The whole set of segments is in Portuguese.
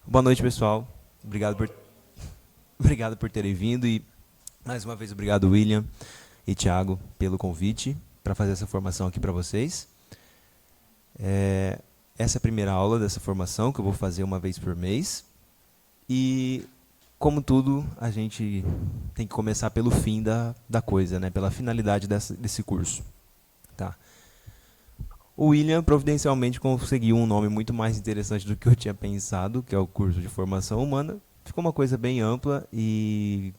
Boa noite, pessoal. Obrigado por terem vindo e, mais uma vez, obrigado, William e Thiago, pelo convite para fazer essa formação aqui para vocês. Essa é a primeira aula dessa formação que eu vou fazer uma vez por mês. E, como tudo, a gente tem que começar pelo fim da coisa, né? Pela finalidade desse curso. Tá. O William providencialmente conseguiu um nome muito mais interessante do que eu tinha pensado, que é o curso de formação humana. Ficou uma coisa bem ampla e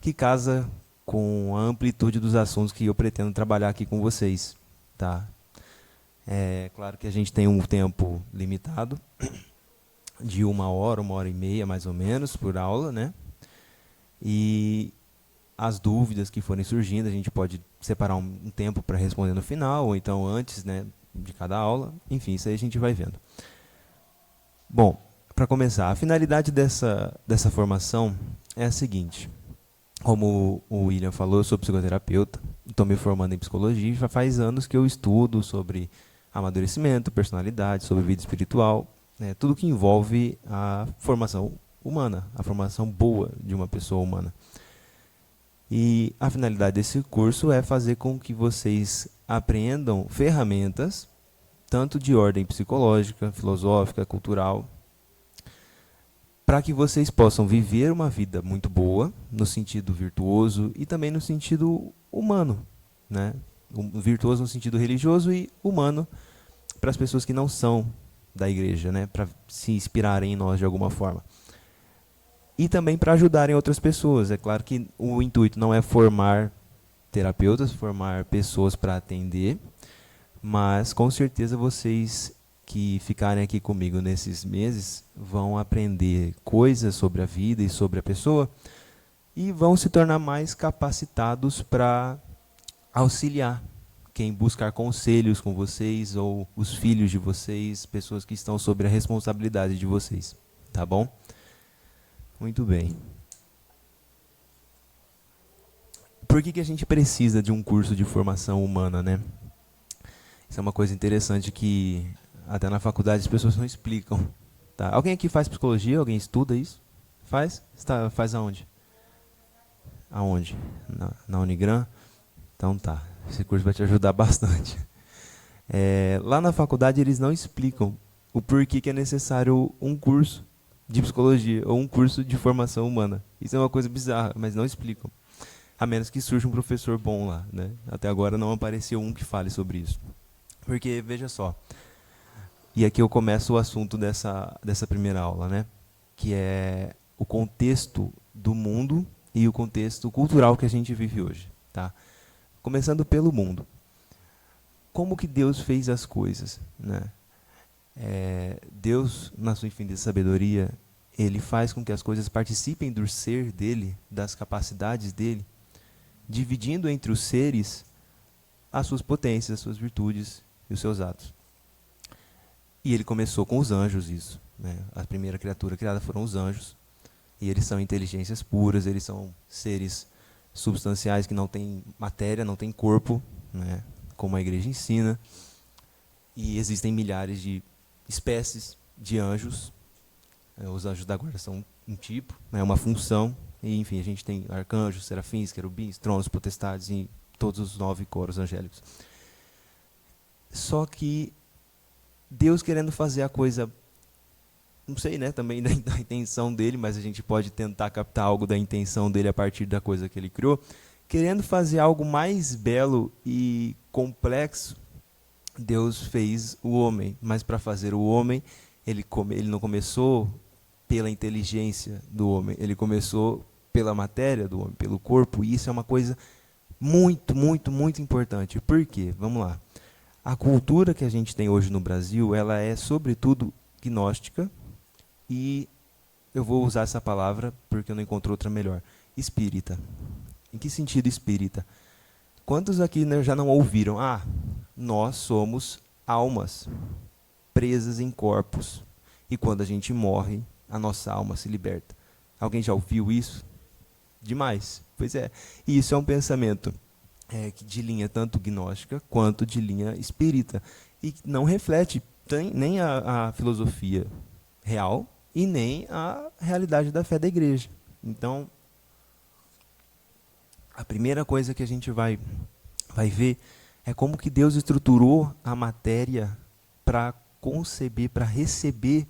que casa com a amplitude dos assuntos que eu pretendo trabalhar aqui com vocês. Tá? É claro que a gente tem um tempo limitado, de 1 hora e meia mais ou menos por aula, né? E as dúvidas que forem surgindo, a gente pode separar um tempo para responder no final, ou então antes, né, de cada aula. Enfim, isso aí a gente vai vendo. Bom, para começar, a finalidade dessa formação é a seguinte. Como o William falou, eu sou psicoterapeuta, estou me formando em psicologia e já faz anos que eu estudo sobre amadurecimento, personalidade, sobre vida espiritual, né, tudo que envolve a formação humana, a formação boa de uma pessoa humana. E a finalidade desse curso é fazer com que vocês aprendam ferramentas, tanto de ordem psicológica, filosófica, cultural, para que vocês possam viver uma vida muito boa, no sentido virtuoso e também no sentido humano, né? Virtuoso no sentido religioso e humano para as pessoas que não são da igreja, né? Para se inspirarem em nós de alguma forma. E também para ajudarem outras pessoas. É claro que o intuito não é formar terapeutas, formar pessoas para atender, mas com certeza vocês que ficarem aqui comigo nesses meses vão aprender coisas sobre a vida e sobre a pessoa e vão se tornar mais capacitados para auxiliar quem buscar conselhos com vocês ou os filhos de vocês, pessoas que estão sob a responsabilidade de vocês. Tá bom? Muito bem. Por que a gente precisa de um curso de formação humana, né? Isso é uma coisa interessante que até na faculdade as pessoas não explicam. Tá? Alguém aqui faz psicologia? Alguém estuda isso? Faz? Faz aonde? Aonde? Na Unigran? Então tá. Esse curso vai te ajudar bastante. Lá na faculdade eles não explicam o porquê que é necessário um curso de psicologia ou um curso de formação humana. Isso é uma coisa bizarra, mas não explicam. A menos que surja um professor bom lá, né? Até agora não apareceu um que fale sobre isso. Porque, veja só, e aqui eu começo o assunto dessa primeira aula, né? Que é o contexto do mundo e o contexto cultural que a gente vive hoje. Tá? Começando pelo mundo. Como que Deus fez as coisas, né? Deus, na sua infinita sabedoria, ele faz com que as coisas participem do ser dele, das capacidades dele, dividindo entre os seres as suas potências, as suas virtudes e os seus atos. E ele começou com os anjos isso, né? A primeira criatura criada foram os anjos, e eles são inteligências puras, eles são seres substanciais que não têm matéria, não têm corpo, né? Como a igreja ensina. E existem milhares de espécies de anjos. Os anjos da guarda são um tipo, né, uma função. E, enfim, a gente tem arcanjos, serafins, querubins, tronos, potestades e todos os 9 coros angélicos. Só que Deus querendo fazer a coisa, não sei, né, também da intenção dele, mas a gente pode tentar captar algo da intenção dele a partir da coisa que ele criou, querendo fazer algo mais belo e complexo, Deus fez o homem, mas para fazer o homem, ele não começou pela inteligência do homem, ele começou pela matéria do homem, pelo corpo, e isso é uma coisa muito, muito, muito importante. Por quê? Vamos lá. A cultura que a gente tem hoje no Brasil, ela é sobretudo gnóstica e, eu vou usar essa palavra porque eu não encontro outra melhor, espírita. Em que sentido espírita? Quantos aqui já não ouviram? Nós somos almas presas em corpos. E quando a gente morre, a nossa alma se liberta. Alguém já ouviu isso? Demais. Pois é. E isso é um pensamento de linha tanto gnóstica quanto de linha espírita. E não reflete nem a filosofia real, e nem a realidade da fé da igreja. Então, a primeira coisa que a gente vai ver é como que Deus estruturou a matéria para conceber, para receber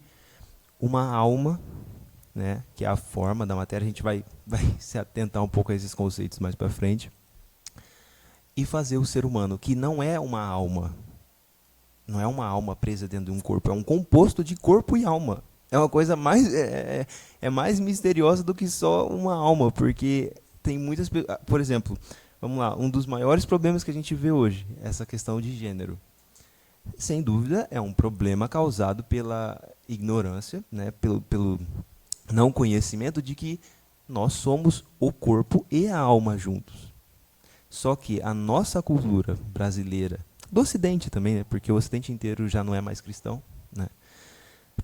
uma alma, né, que é a forma da matéria. A gente vai se atentar um pouco a esses conceitos mais para frente. E fazer o ser humano, que não é uma alma, não é uma alma presa dentro de um corpo, é um composto de corpo e alma. É uma coisa mais mais misteriosa do que só uma alma, porque tem muitas, por exemplo, vamos lá, um dos maiores problemas que a gente vê hoje, essa questão de gênero. Sem dúvida, é um problema causado pela ignorância, né, pelo não conhecimento de que nós somos o corpo e a alma juntos. Só que a nossa cultura brasileira, do Ocidente também, né, porque o Ocidente inteiro já não é mais cristão, né,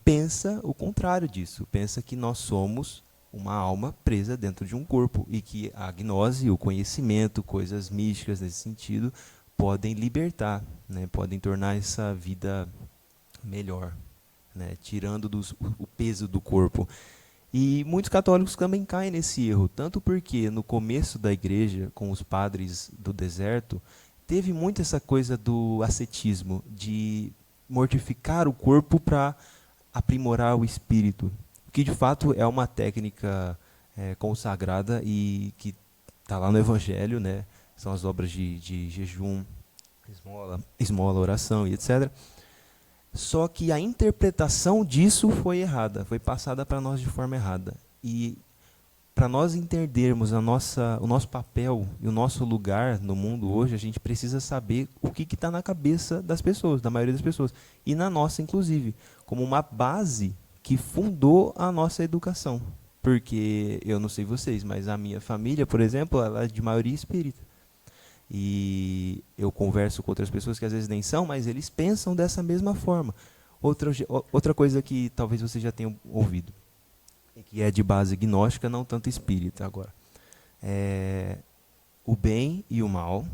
pensa o contrário disso. Pensa que nós somos uma alma presa dentro de um corpo e que a gnose, o conhecimento, coisas místicas nesse sentido, podem libertar, né, podem tornar essa vida melhor, né, tirando o peso do corpo. E muitos católicos também caem nesse erro, tanto porque no começo da igreja, com os padres do deserto, teve muito essa coisa do ascetismo, de mortificar o corpo para aprimorar o espírito, que de fato é uma técnica consagrada e que está lá no Evangelho, né? São as obras de jejum, esmola, oração e etc. Só que a interpretação disso foi errada, foi passada para nós de forma errada. E para nós entendermos o nosso papel e o nosso lugar no mundo hoje, a gente precisa saber o que está na cabeça das pessoas, da maioria das pessoas. E na nossa, inclusive, como uma base que fundou a nossa educação. Porque, eu não sei vocês, mas a minha família, por exemplo, ela é de maioria espírita. E eu converso com outras pessoas que às vezes nem são, mas eles pensam dessa mesma forma. Outra coisa que talvez vocês já tenham ouvido, que é de base gnóstica, não tanto espírita agora. O bem e o mal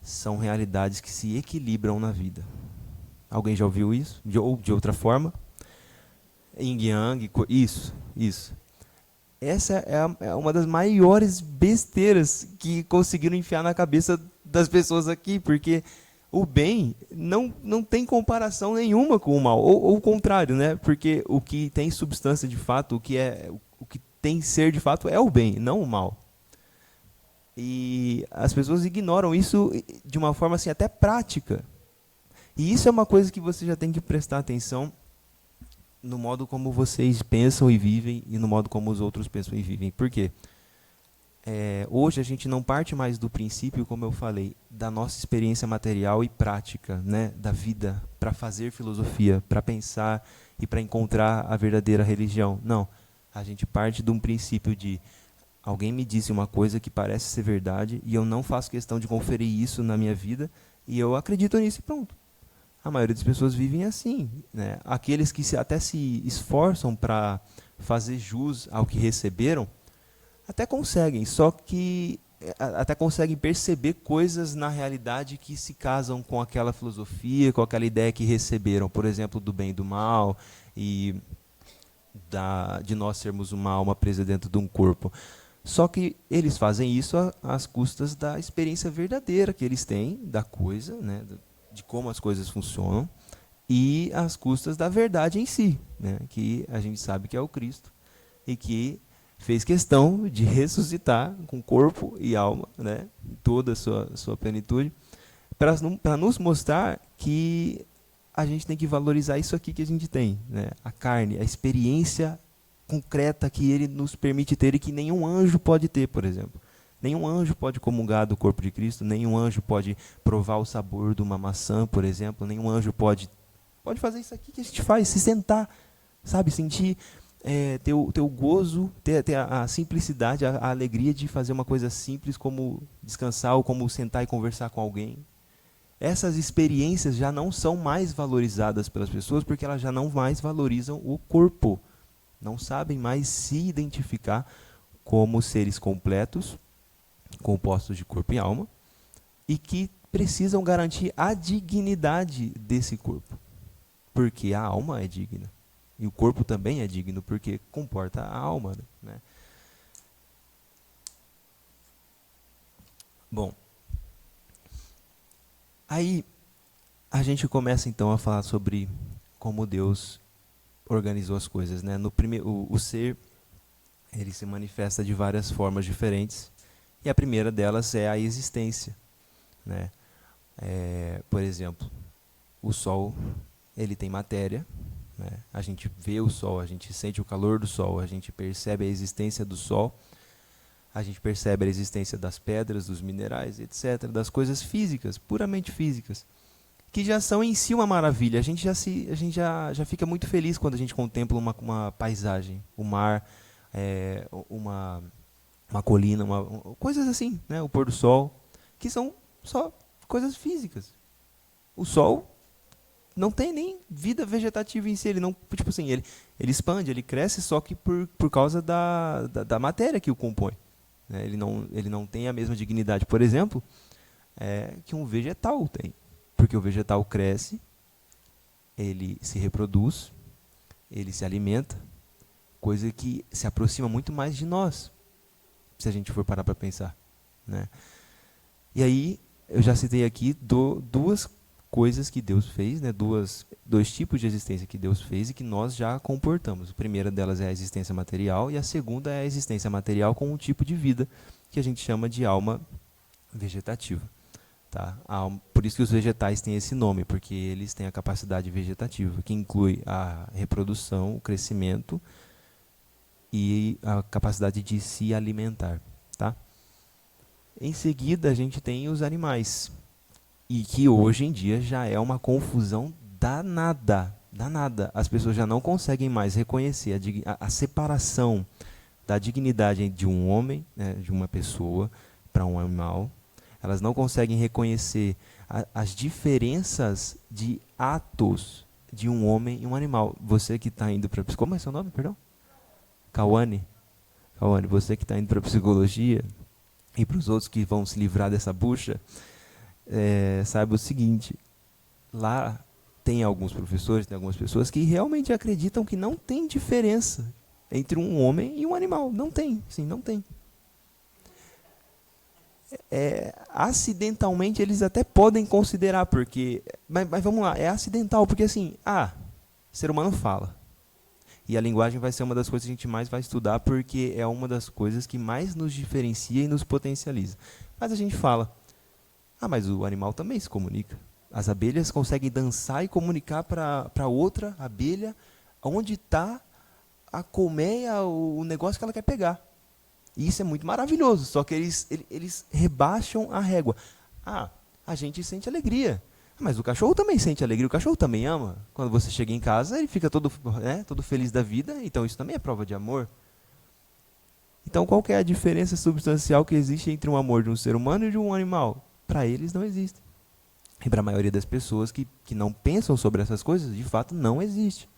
são realidades que se equilibram na vida. Alguém já ouviu isso? Ou de outra forma? Yin Yang, isso. Essa é uma das maiores besteiras que conseguiram enfiar na cabeça das pessoas aqui, porque o bem não tem comparação nenhuma com o mal, ou o contrário, né? Porque o que tem substância de fato, o que tem ser de fato é o bem, não o mal. E as pessoas ignoram isso de uma forma assim até prática. E isso é uma coisa que você já tem que prestar atenção no modo como vocês pensam e vivem e no modo como os outros pensam e vivem. Por quê? Hoje a gente não parte mais do princípio, como eu falei, da nossa experiência material e prática, né, da vida, para fazer filosofia, para pensar e para encontrar a verdadeira religião. Não. A gente parte de um princípio de alguém me disse uma coisa que parece ser verdade e eu não faço questão de conferir isso na minha vida e eu acredito nisso e pronto. A maioria das pessoas vivem assim, né? Aqueles que até se esforçam para fazer jus ao que receberam, até conseguem, só que até conseguem perceber coisas na realidade que se casam com aquela filosofia, com aquela ideia que receberam, por exemplo, do bem e do mal, e de nós sermos uma alma presa dentro de um corpo. Só que eles fazem isso às custas da experiência verdadeira que eles têm da coisa, né, de como as coisas funcionam, e às custas da verdade em si, né, que a gente sabe que é o Cristo, e que fez questão de ressuscitar com corpo e alma, né, toda a sua plenitude, para nos mostrar que a gente tem que valorizar isso aqui que a gente tem, né, a carne, a experiência concreta que ele nos permite ter e que nenhum anjo pode ter, por exemplo. Nenhum anjo pode comungar do corpo de Cristo, nenhum anjo pode provar o sabor de uma maçã, por exemplo, nenhum anjo pode fazer isso aqui que a gente faz, se sentar, sabe, sentir, ter o gozo, ter a simplicidade, a alegria de fazer uma coisa simples como descansar ou como sentar e conversar com alguém. Essas experiências já não são mais valorizadas pelas pessoas porque elas já não mais valorizam o corpo. Não sabem mais se identificar como seres completos, compostos de corpo e alma, e que precisam garantir a dignidade desse corpo. Porque a alma é digna. E o corpo também é digno, porque comporta a alma, né? Bom, aí a gente começa então a falar sobre como Deus organizou as coisas, né? No primeiro, o ser, ele se manifesta de várias formas diferentes, e a primeira delas é a existência, né? Por exemplo, o Sol, ele tem matéria, né? A gente vê o Sol, a gente sente o calor do Sol, a gente percebe a existência do Sol, a gente percebe a existência das pedras, dos minerais, etc., das coisas físicas, puramente físicas, que já são em si uma maravilha. A gente já fica muito feliz quando a gente contempla uma paisagem, o mar, uma colina, coisas assim, né? O pôr do sol, que são só coisas físicas. O sol não tem nem vida vegetativa em si, ele não, tipo assim, ele expande, ele cresce só que por causa da matéria que o compõe, né? Ele não tem a mesma dignidade, por exemplo, que um vegetal tem. Porque o vegetal cresce, ele se reproduz, ele se alimenta, coisa que se aproxima muito mais de nós, se a gente for parar para pensar, né? E aí, eu já citei aqui duas coisas que Deus fez, né? Dois tipos de existência que Deus fez e que nós já comportamos. A primeira delas é a existência material e a segunda é a existência material com um tipo de vida que a gente chama de alma vegetativa. Tá? Por isso que os vegetais têm esse nome, porque eles têm a capacidade vegetativa, que inclui a reprodução, o crescimento e a capacidade de se alimentar. Tá? Em seguida, a gente tem os animais, e que hoje em dia já é uma confusão danada. Danada. As pessoas já não conseguem mais reconhecer a separação da dignidade de um homem, né, de uma pessoa, para um animal. Elas não conseguem reconhecer as diferenças de atos de um homem e um animal. Você que está indo para... Como é seu nome, perdão? Cauane. Cauane, você que está indo para psicologia e para os outros que vão se livrar dessa bucha, saiba o seguinte, lá tem alguns professores, tem algumas pessoas que realmente acreditam que não tem diferença entre um homem e um animal. Não tem, sim, não tem. Acidentalmente eles até podem considerar, porque mas vamos lá, é acidental, porque assim, ser humano fala. E a linguagem vai ser uma das coisas que a gente mais vai estudar, porque é uma das coisas que mais nos diferencia e nos potencializa. Mas a gente fala, mas o animal também se comunica. As abelhas conseguem dançar e comunicar para outra abelha onde está a colmeia, o negócio que ela quer pegar. E isso é muito maravilhoso, só que eles rebaixam a régua. A gente sente alegria. Mas o cachorro também sente alegria, o cachorro também ama. Quando você chega em casa, ele fica todo feliz da vida, então isso também é prova de amor. Então qual que é a diferença substancial que existe entre um amor de um ser humano e de um animal? Para eles não existe. E para a maioria das pessoas que não pensam sobre essas coisas, de fato não existe.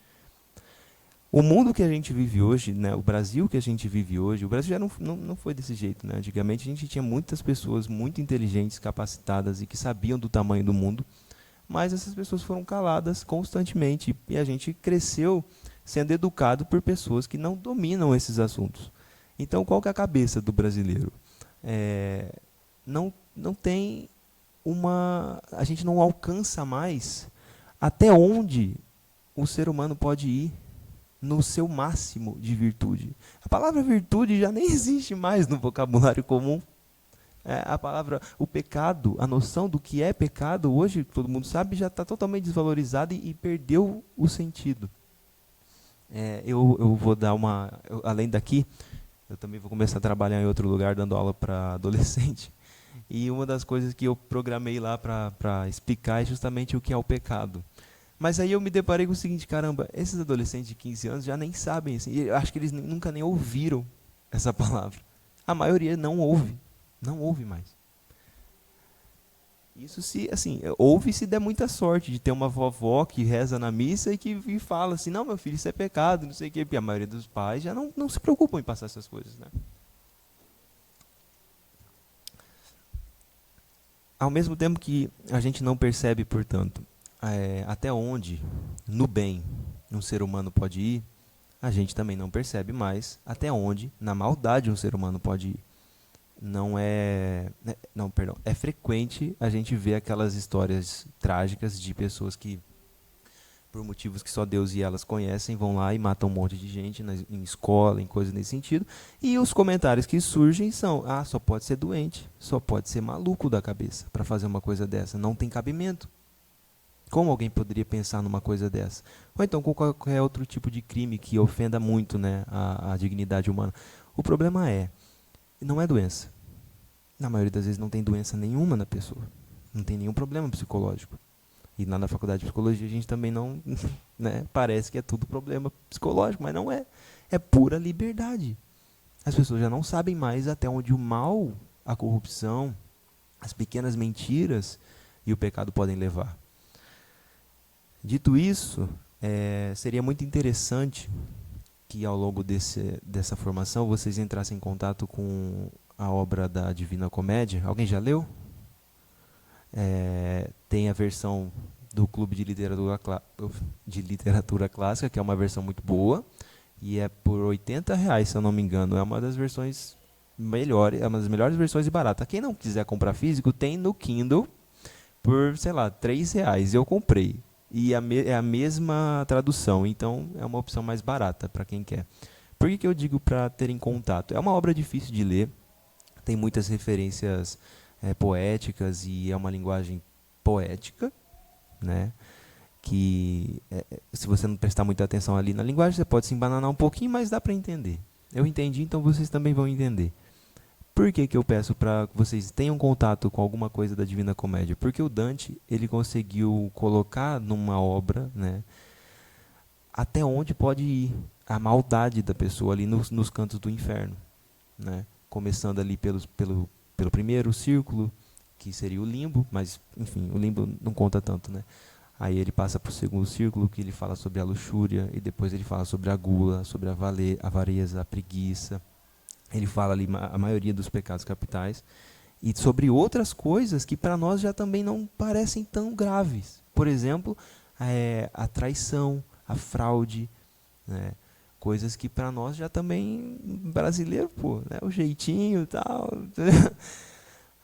O mundo que a gente vive hoje, né, o Brasil que a gente vive hoje, o Brasil já não foi desse jeito, né? Antigamente a gente tinha muitas pessoas muito inteligentes, capacitadas e que sabiam do tamanho do mundo, mas essas pessoas foram caladas constantemente e a gente cresceu sendo educado por pessoas que não dominam esses assuntos. Então, qual que é a cabeça do brasileiro? Não tem a gente não alcança mais até onde o ser humano pode ir no seu máximo de virtude. A palavra virtude já nem existe mais no vocabulário comum. A palavra, o pecado, a noção do que é pecado, hoje, todo mundo sabe, já está totalmente desvalorizada e perdeu o sentido. Eu vou dar além daqui, eu também vou começar a trabalhar em outro lugar, dando aula para adolescente. E uma das coisas que eu programei lá para explicar é justamente o que é o pecado. Mas aí eu me deparei com o seguinte, caramba, esses adolescentes de 15 anos já nem sabem, assim, eu acho que eles nunca nem ouviram essa palavra. A maioria não ouve mais. Isso ouve se der muita sorte de ter uma vovó que reza na missa e que fala assim, não, meu filho, isso é pecado, não sei o quê, porque a maioria dos pais já não se preocupam em passar essas coisas, né? Ao mesmo tempo que a gente não percebe, portanto, até onde, no bem, um ser humano pode ir, a gente também não percebe mais até onde, na maldade, um ser humano pode ir. Não é, não, perdão, é frequente a gente ver aquelas histórias trágicas de pessoas que, por motivos que só Deus e elas conhecem, vão lá e matam um monte de gente em escola, em coisas nesse sentido. E os comentários que surgem são: ah, só pode ser doente, só pode ser maluco da cabeça para fazer uma coisa dessa. Não tem cabimento. Como alguém poderia pensar numa coisa dessa? Ou então com qualquer outro tipo de crime que ofenda muito, né, a dignidade humana. O problema não é doença. Na maioria das vezes não tem doença nenhuma na pessoa. Não tem nenhum problema psicológico. E lá na faculdade de psicologia a gente também não, né, parece que é tudo problema psicológico, mas não é. É pura liberdade. As pessoas já não sabem mais até onde o mal, a corrupção, as pequenas mentiras e o pecado podem levar. Dito isso, seria muito interessante que ao longo dessa formação vocês entrassem em contato com a obra da Divina Comédia. Alguém já leu? Tem a versão do Clube de Literatura Clássica, que é uma versão muito boa, e é por R$ 80, se eu não me engano. É uma das versões melhores, é uma das melhores versões e barata. Quem não quiser comprar físico, tem no Kindle por, sei lá, R$ 3. Eu comprei. E é a mesma tradução, então é uma opção mais barata para quem quer. Por que eu digo para ter em contato? É uma obra difícil de ler, tem muitas referências poéticas e é uma linguagem poética, né? Que se você não prestar muita atenção ali na linguagem, você pode se embananar um pouquinho, mas dá para entender. Eu entendi, então vocês também vão entender. Por que eu peço para que vocês tenham contato com alguma coisa da Divina Comédia? Porque o Dante, ele conseguiu colocar numa obra, né, até onde pode ir a maldade da pessoa ali nos cantos do inferno, né? Começando ali pelo primeiro círculo, que seria o limbo, mas, enfim, o limbo não conta tanto, né? Aí ele passa para o segundo círculo, que ele fala sobre a luxúria, e depois ele fala sobre a gula, sobre a avareza, a preguiça. Ele fala ali a maioria dos pecados capitais e sobre outras coisas que para nós já também não parecem tão graves. Por exemplo, a traição, a fraude, né? Coisas que para nós já também, brasileiro, pô, né? O jeitinho e tal.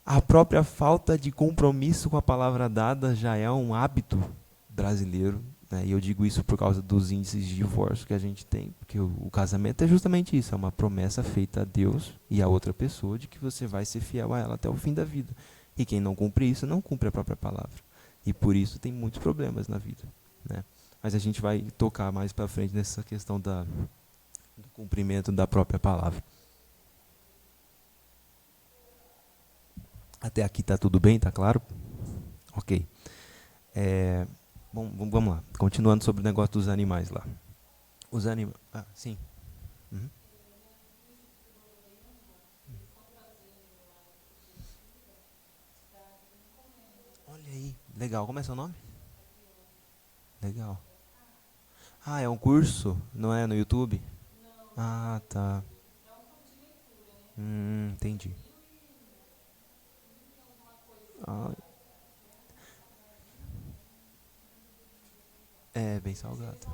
A própria falta de compromisso com a palavra dada já é um hábito brasileiro, né? E eu digo isso por causa dos índices de divórcio que a gente tem, porque o casamento é justamente isso, é uma promessa feita a Deus e a outra pessoa de que você vai ser fiel a ela até o fim da vida. E quem não cumpre isso, não cumpre a própria palavra. E por isso tem muitos problemas na vida, né? Mas a gente vai tocar mais para frente nessa questão do cumprimento da própria palavra. Até aqui está tudo bem, está claro? Ok. Bom, vamos lá. Continuando sobre o negócio dos animais lá. Os animais... Ah, sim. Uhum. Olha aí. Legal. Como é seu nome? Legal. Ah, é um curso? Não é no YouTube? Ah, tá. Entendi. Ah, é bem salgado.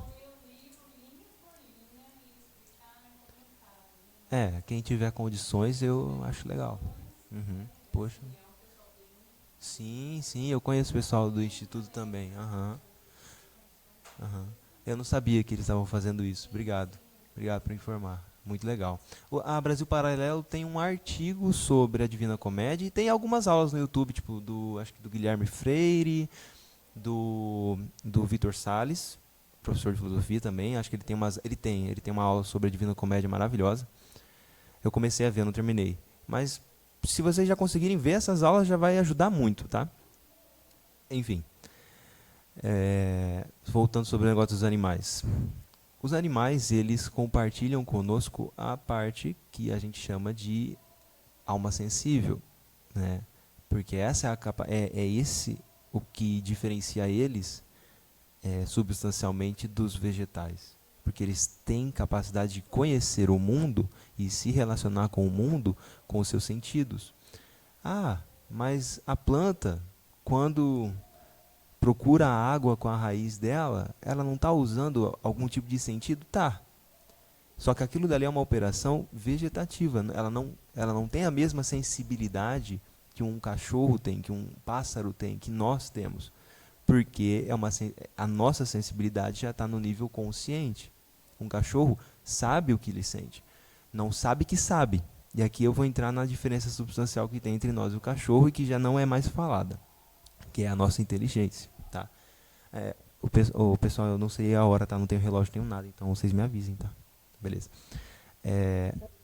Quem tiver condições, eu acho legal. Uhum. Poxa. Sim, sim, eu conheço o pessoal do Instituto também. Aham, aham. Eu não sabia que eles estavam fazendo isso. Obrigado. Obrigado por informar. Muito legal. A Brasil Paralelo tem um artigo sobre a Divina Comédia e tem algumas aulas no YouTube, tipo acho que do Guilherme Freire, do Vitor Sales, professor de filosofia também. Acho que ele tem uma aula sobre a Divina Comédia maravilhosa. Eu comecei a ver, não terminei. Mas se vocês já conseguirem ver essas aulas, já vai ajudar muito, tá? Enfim. Voltando sobre o negócio dos animais. Os animais, eles compartilham conosco a parte que a gente chama de alma sensível, né? Porque essa é esse o que diferencia eles substancialmente dos vegetais. Porque eles têm capacidade de conhecer o mundo e se relacionar com o mundo com os seus sentidos. Ah, mas a planta, quando procura a água com a raiz dela, ela não está usando algum tipo de sentido? Tá. Só que aquilo dali é uma operação vegetativa. Ela não tem a mesma sensibilidade que um cachorro tem, que um pássaro tem, que nós temos. Porque a nossa sensibilidade já está no nível consciente. Um cachorro sabe o que ele sente. Não sabe que sabe. E aqui eu vou entrar na diferença substancial que tem entre nós e o cachorro e que já não é mais falada, que é a nossa inteligência. Tá? O pessoal, eu não sei a hora, tá? Não tenho relógio, não tenho nada, então vocês me avisem, tá? Beleza.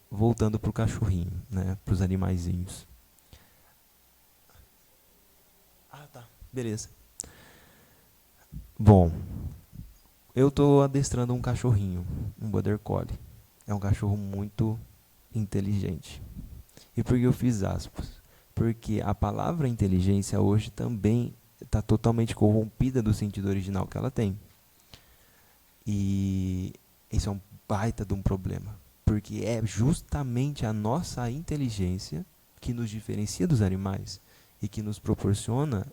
Voltando pro cachorrinho, né? Pros animaizinhos. Ah, tá. Beleza. Bom, eu tô adestrando um cachorrinho, um Border Collie. É um cachorro muito inteligente. E por que eu fiz aspas? Porque a palavra inteligência hoje também está totalmente corrompida do sentido original que ela tem. E isso é um baita de um problema. Porque é justamente a nossa inteligência que nos diferencia dos animais e que nos proporciona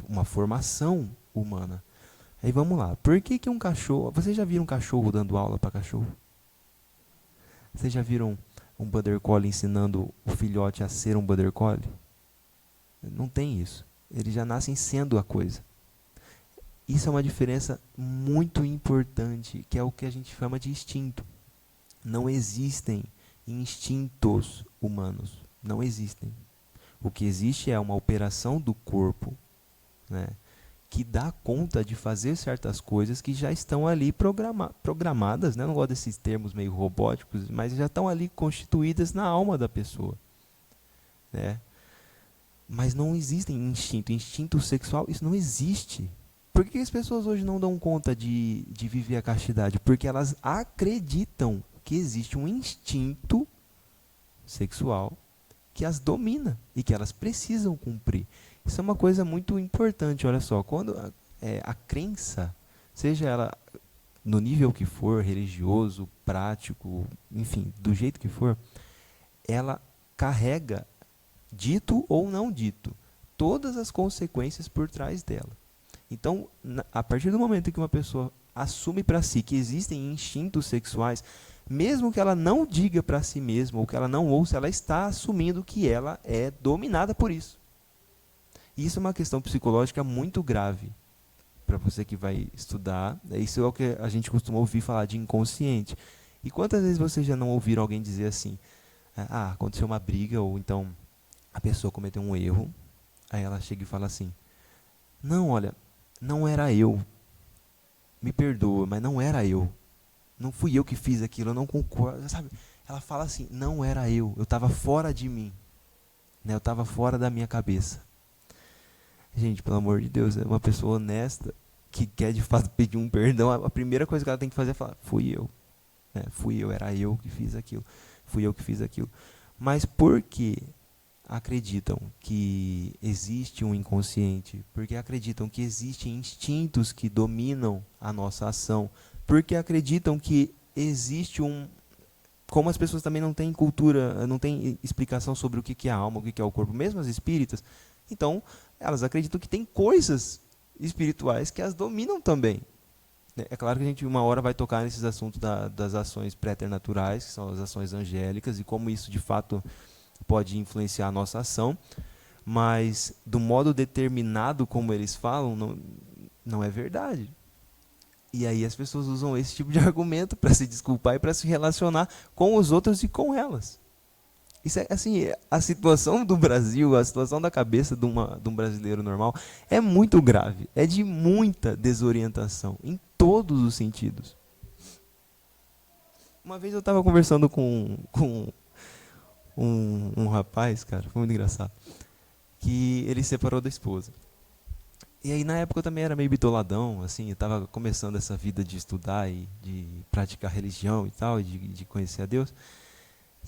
uma formação humana. Aí vamos lá. Por que um cachorro... Vocês já viram um cachorro dando aula para cachorro? Vocês já viram um Border Collie ensinando o filhote a ser um Border Collie? Não tem isso. Eles já nascem sendo a coisa. Isso é uma diferença muito importante, que é o que a gente chama de instinto. Não existem instintos humanos. Não existem. O que existe é uma operação do corpo, né, que dá conta de fazer certas coisas que já estão ali programadas, né? Eu não gosto desses termos meio robóticos, mas já estão ali constituídas na alma da pessoa, né? Mas não existem instinto sexual, isso não existe. Por que as pessoas hoje não dão conta de viver a castidade? Porque elas acreditam que existe um instinto sexual que as domina e que elas precisam cumprir. Isso é uma coisa muito importante, olha só. Quando a crença, seja ela no nível que for, religioso, prático, enfim, do jeito que for, ela carrega, dito ou não dito, todas as consequências por trás dela. Então, a partir do momento que uma pessoa assume para si que existem instintos sexuais, mesmo que ela não diga para si mesma ou que ela não ouça, ela está assumindo que ela é dominada por isso. E isso é uma questão psicológica muito grave para você que vai estudar. Isso é o que a gente costuma ouvir falar de inconsciente. E quantas vezes vocês já não ouviram alguém dizer assim, aconteceu uma briga, ou então a pessoa cometeu um erro, aí ela chega e fala assim, não, olha, não era eu, me perdoa, mas não era eu, não fui eu que fiz aquilo, eu não concordo, sabe? Ela fala assim, não era eu estava fora de mim, né? Eu estava fora da minha cabeça. Gente, pelo amor de Deus, é uma pessoa honesta que quer de fato pedir um perdão, a primeira coisa que ela tem que fazer é falar, fui eu, né? Fui eu, era eu que fiz aquilo, fui eu que fiz aquilo. Mas por que acreditam que existe um inconsciente? Porque acreditam que existem instintos que dominam a nossa ação? Porque acreditam que existe como as pessoas também não têm cultura, não têm explicação sobre o que é a alma, o que é o corpo, mesmo as espíritas, então elas acreditam que tem coisas espirituais que as dominam também. É claro que a gente uma hora vai tocar nesses assuntos das ações preternaturais, que são as ações angélicas, e como isso de fato pode influenciar a nossa ação, mas do modo determinado como eles falam, não é verdade. E aí as pessoas usam esse tipo de argumento para se desculpar e para se relacionar com os outros e com elas. Isso é, assim, a situação do Brasil, a situação da cabeça de um brasileiro normal é muito grave, é de muita desorientação, em todos os sentidos. Uma vez eu estava conversando com um rapaz, cara, foi muito engraçado, que ele se separou da esposa. E aí na época eu também era meio bitoladão, assim, eu estava começando essa vida de estudar e de praticar religião e tal, de conhecer a Deus.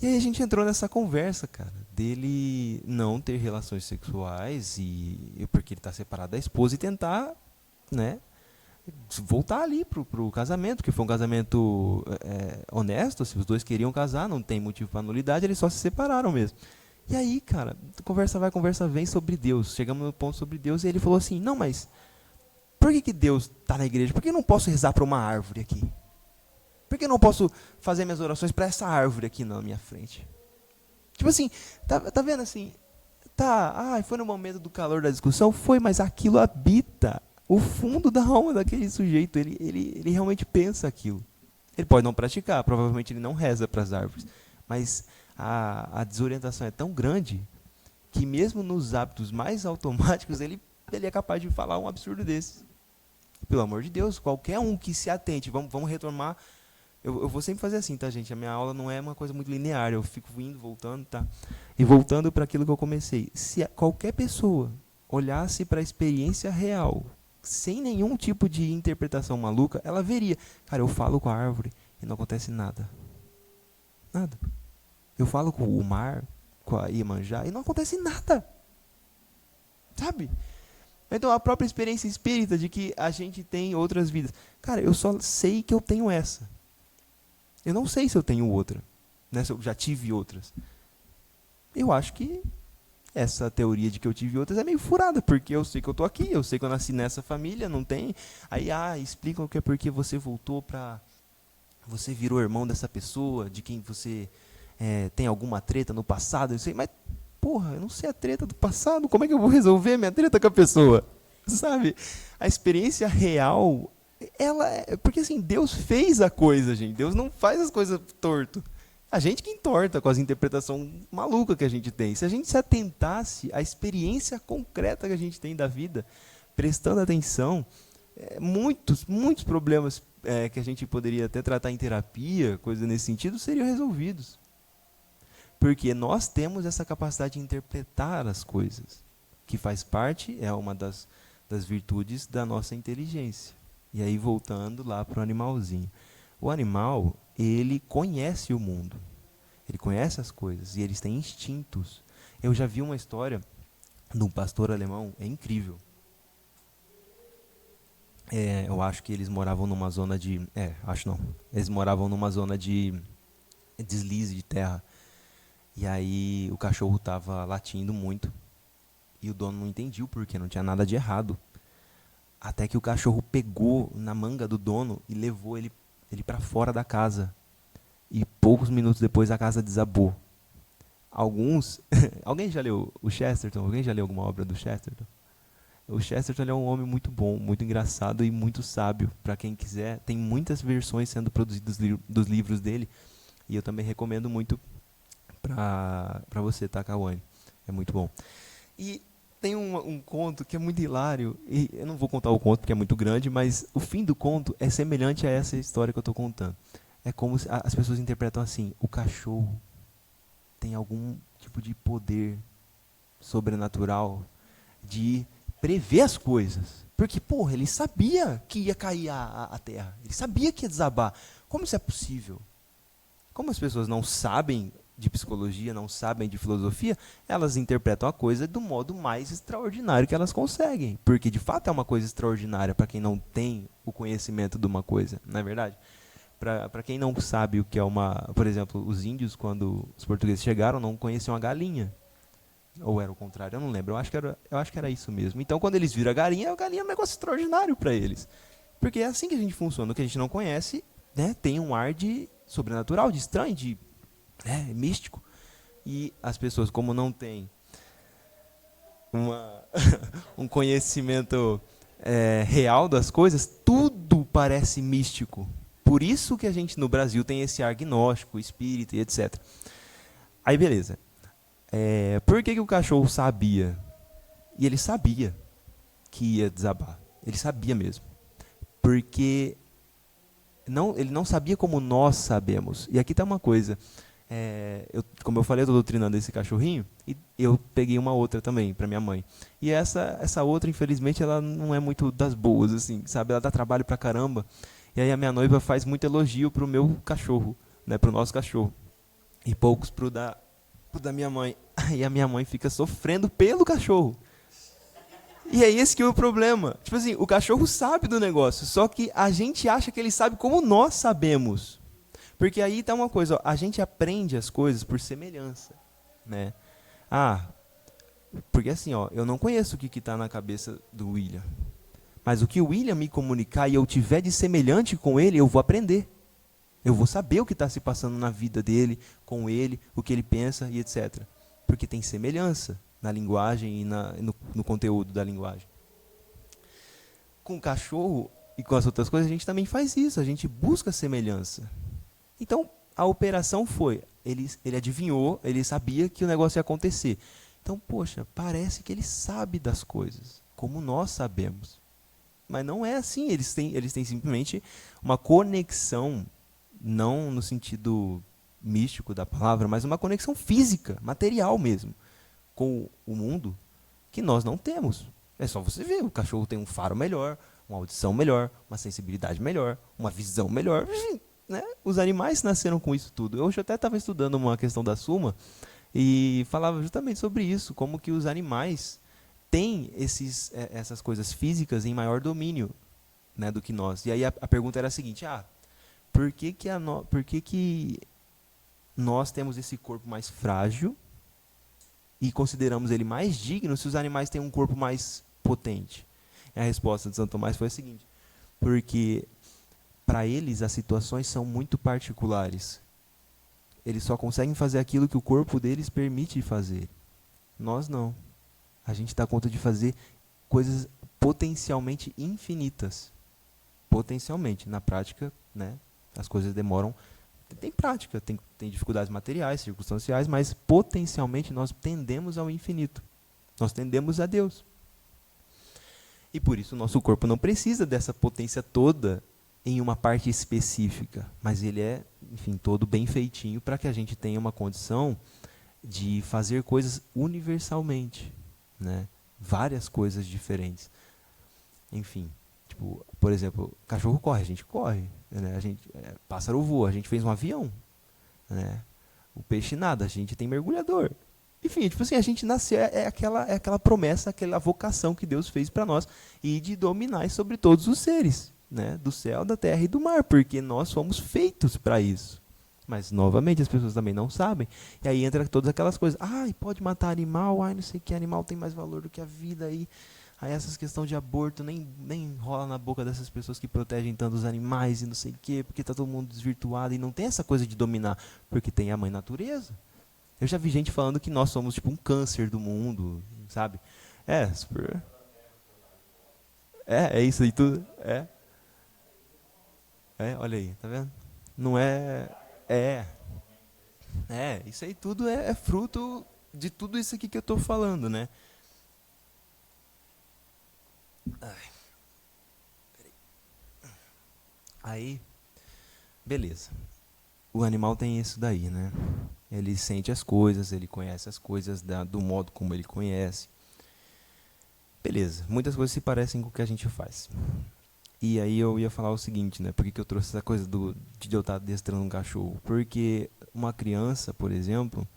E aí a gente entrou nessa conversa, cara, dele não ter relações sexuais porque ele está separado da esposa e tentar, né, voltar ali pro casamento, que foi um casamento honesto, se os dois queriam casar, não tem motivo para nulidade, eles só se separaram mesmo. E aí, cara, conversa vai, conversa vem sobre Deus. Chegamos no ponto sobre Deus e ele falou assim, não, mas Por que Deus está na igreja? Por que eu não posso rezar para uma árvore aqui? Por que eu não posso fazer minhas orações para essa árvore aqui na minha frente? Tipo assim, tá vendo assim? Foi no momento do calor da discussão? Foi, mas aquilo habita o fundo da alma daquele sujeito. Ele realmente pensa aquilo. Ele pode não praticar, provavelmente ele não reza para as árvores. Mas a desorientação é tão grande que mesmo nos hábitos mais automáticos ele é capaz de falar um absurdo desse. Pelo amor de Deus, qualquer um que se atente, vamos retomar. Eu vou sempre fazer assim, tá, gente? A minha aula não é uma coisa muito linear, eu fico indo, voltando, tá? E voltando para aquilo que eu comecei. Se qualquer pessoa olhasse para a experiência real, sem nenhum tipo de interpretação maluca, ela veria. Cara, eu falo com a árvore e não acontece nada. Nada. Eu falo com o mar, com a Iemanjá, e não acontece nada. Sabe? Então, a própria experiência espírita de que a gente tem outras vidas. Cara, eu só sei que eu tenho essa. Eu não sei se eu tenho outra. Né? Se eu já tive outras. Eu acho que essa teoria de que eu tive outras é meio furada, porque eu sei que eu tô aqui, eu sei que eu nasci nessa família, não tem. Aí, explicam que é porque você voltou pra... Você virou irmão dessa pessoa, de quem você tem alguma treta no passado. Eu sei, mas, porra, eu não sei a treta do passado, como é que eu vou resolver minha treta com a pessoa? Sabe? A experiência real, porque assim, Deus fez a coisa, gente. Deus não faz as coisas torto. A gente que entorta com as interpretações malucas que a gente tem. Se a gente se atentasse à experiência concreta que a gente tem da vida, prestando atenção, muitos problemas que a gente poderia até tratar em terapia, coisa nesse sentido, seriam resolvidos. Porque nós temos essa capacidade de interpretar as coisas, que faz parte, é uma das virtudes da nossa inteligência. E aí, voltando lá para o animalzinho. O animal, ele conhece o mundo. Ele conhece as coisas e eles têm instintos. Eu já vi uma história de um pastor alemão, é incrível. Eu acho que eles moravam numa zona de... acho não. Eles moravam numa zona de deslize de terra. E aí o cachorro estava latindo muito. E o dono não entendia o porquê, não tinha nada de errado. Até que o cachorro pegou na manga do dono e levou ele para fora da casa. E poucos minutos depois a casa desabou. Alguém já leu o Chesterton? Alguém já leu alguma obra do Chesterton? O Chesterton é um homem muito bom, muito engraçado e muito sábio. Para quem quiser, tem muitas versões sendo produzidas dos livros dele. E eu também recomendo muito para você, tá, Kawane? É muito bom. E tem um conto que é muito hilário. E eu não vou contar o conto porque é muito grande, mas o fim do conto é semelhante a essa história que eu estou contando. É como se as pessoas interpretam assim: o cachorro tem algum tipo de poder sobrenatural de prever as coisas. Porque, porra, ele sabia que ia cair a terra. Ele sabia que ia desabar. Como isso é possível? Como as pessoas não sabem de psicologia, não sabem de filosofia, elas interpretam a coisa do modo mais extraordinário que elas conseguem. Porque, de fato, é uma coisa extraordinária para quem não tem o conhecimento de uma coisa. Não é verdade? Para quem não sabe o que é uma... Por exemplo, os índios, quando os portugueses chegaram, não conheciam a galinha. Ou era o contrário, eu não lembro. Eu acho que era isso mesmo. Então, quando eles viram a galinha é um negócio extraordinário para eles. Porque é assim que a gente funciona. O que a gente não conhece, né, tem um ar de sobrenatural, de estranho, de místico. E as pessoas, como não têm um conhecimento real das coisas, tudo parece místico. Por isso que a gente no Brasil tem esse ar gnóstico, espírita e etc. Aí beleza. Por que o cachorro sabia? E ele sabia que ia desabar. Ele sabia mesmo. Porque ele não sabia como nós sabemos. E aqui está uma coisa. Como eu falei, eu estou doutrinando esse cachorrinho. E eu peguei uma outra também para minha mãe. E essa outra, infelizmente, ela não é muito das boas, assim, sabe? Ela dá trabalho pra caramba. E aí a minha noiva faz muito elogio pro meu cachorro, né? Pro nosso cachorro. E poucos pro da minha mãe. E a minha mãe fica sofrendo pelo cachorro. E é esse que é o problema. Tipo assim, o cachorro sabe do negócio, só que a gente acha que ele sabe como nós sabemos. Porque aí tá uma coisa, ó, a gente aprende as coisas por semelhança, né? Porque assim, ó, eu não conheço o que tá na cabeça do William. Mas o que o William me comunicar e eu tiver de semelhante com ele, eu vou aprender. Eu vou saber o que está se passando na vida dele, com ele, o que ele pensa e etc. Porque tem semelhança na linguagem e no conteúdo da linguagem. Com o cachorro e com as outras coisas, a gente também faz isso. A gente busca semelhança. Então, a operação foi, ele adivinhou, ele sabia que o negócio ia acontecer. Então, poxa, parece que ele sabe das coisas, como nós sabemos. Mas não é assim, eles têm simplesmente uma conexão, não no sentido místico da palavra, mas uma conexão física, material mesmo, com o mundo, que nós não temos. É só você ver, o cachorro tem um faro melhor, uma audição melhor, uma sensibilidade melhor, uma visão melhor. Né? Os animais nasceram com isso tudo. Eu hoje até estava estudando uma questão da Suma e falava justamente sobre isso, como que os animais têm essas coisas físicas em maior domínio, né, do que nós. E aí a pergunta era a seguinte, por que nós temos esse corpo mais frágil e consideramos ele mais digno se os animais têm um corpo mais potente? E a resposta de Santo Tomás foi a seguinte, porque para eles as situações são muito particulares. Eles só conseguem fazer aquilo que o corpo deles permite fazer. Nós não. A gente dá conta de fazer coisas potencialmente infinitas. Potencialmente. Na prática, né, as coisas demoram. Tem prática, tem dificuldades materiais, circunstanciais, mas potencialmente nós tendemos ao infinito. Nós tendemos a Deus. E por isso o nosso corpo não precisa dessa potência toda em uma parte específica, mas ele é, enfim, todo bem feitinho para que a gente tenha uma condição de fazer coisas universalmente, né? Várias coisas diferentes. Enfim, tipo, por exemplo, cachorro corre, a gente corre, né? Pássaro voa, a gente fez um avião, né? O peixe nada, a gente tem mergulhador. Enfim, tipo assim, a gente nasceu, é aquela promessa, aquela vocação que Deus fez para nós e de dominar sobre todos os seres, né, do céu, da terra e do mar, porque nós fomos feitos para isso. Mas, novamente, as pessoas também não sabem. E aí entra todas aquelas coisas. Pode matar animal, não sei que animal tem mais valor do que a vida. Aí essas questões de aborto nem rola na boca dessas pessoas que protegem tanto os animais e não sei o quê, porque está todo mundo desvirtuado. E não tem essa coisa de dominar, porque tem a mãe natureza. Eu já vi gente falando que nós somos tipo um câncer do mundo, sabe? Super... É isso aí tudo. Olha aí, tá vendo? Não é. Isso aí tudo é fruto de tudo isso aqui que eu tô falando, né? Aí, beleza. O animal tem isso daí, né? Ele sente as coisas, ele conhece as coisas do modo como ele conhece. Beleza, muitas coisas se parecem com o que a gente faz. E aí eu ia falar o seguinte, né? Por que eu trouxe essa coisa de eu estar adestrando um cachorro? Porque uma criança, por exemplo,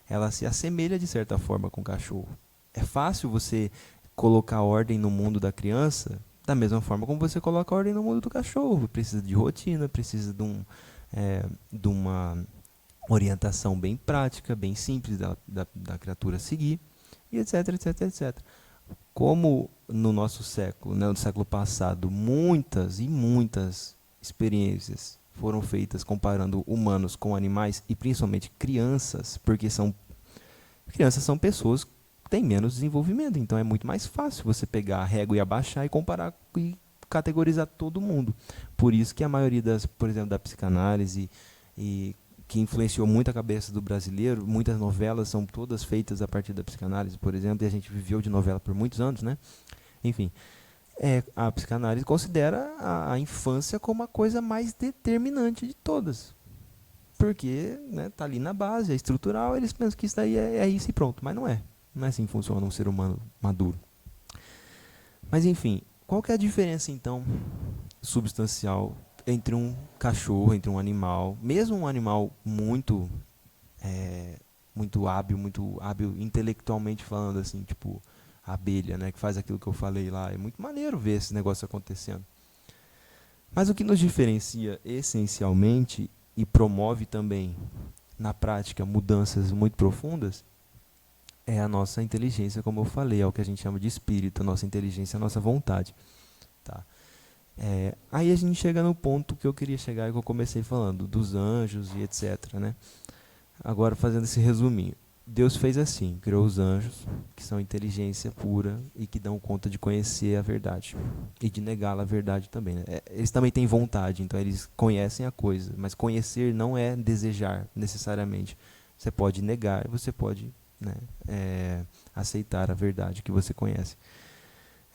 ela se assemelha de certa forma com o cachorro. É fácil você colocar ordem no mundo da criança da mesma forma como você coloca ordem no mundo do cachorro. Precisa de rotina, precisa de uma orientação bem prática, bem simples da criatura seguir, e etc, etc, etc. Como no nosso século, né, no século passado, muitas e muitas experiências foram feitas comparando humanos com animais e principalmente crianças, porque crianças são pessoas que têm menos desenvolvimento, então é muito mais fácil você pegar a régua e abaixar e comparar e categorizar todo mundo. Por isso que a maioria por exemplo, da psicanálise e que influenciou muito a cabeça do brasileiro, muitas novelas são todas feitas a partir da psicanálise, por exemplo, e a gente viveu de novela por muitos anos, né? Enfim, a psicanálise considera a infância como a coisa mais determinante de todas. Porque tá ali na base, é estrutural, eles pensam que isso daí é isso e pronto, mas não é. Não é assim que funciona um ser humano maduro. Mas enfim, qual que é a diferença então substancial entre um cachorro, entre um animal, mesmo um animal muito hábil intelectualmente falando, assim, tipo a abelha, né, que faz aquilo que eu falei lá. É muito maneiro ver esse negócio acontecendo. Mas o que nos diferencia essencialmente e promove também na prática mudanças muito profundas é a nossa inteligência, como eu falei, é o que a gente chama de espírito, a nossa inteligência, a nossa vontade. Tá? Aí a gente chega no ponto que eu queria chegar e que eu comecei falando, dos anjos e etc. Né? Agora, fazendo esse resuminho. Deus fez assim, criou os anjos, que são inteligência pura e que dão conta de conhecer a verdade e de negá-la a verdade também. Né? Eles também têm vontade, então eles conhecem a coisa, mas conhecer não é desejar necessariamente. Você pode negar, você pode, né, aceitar a verdade que você conhece.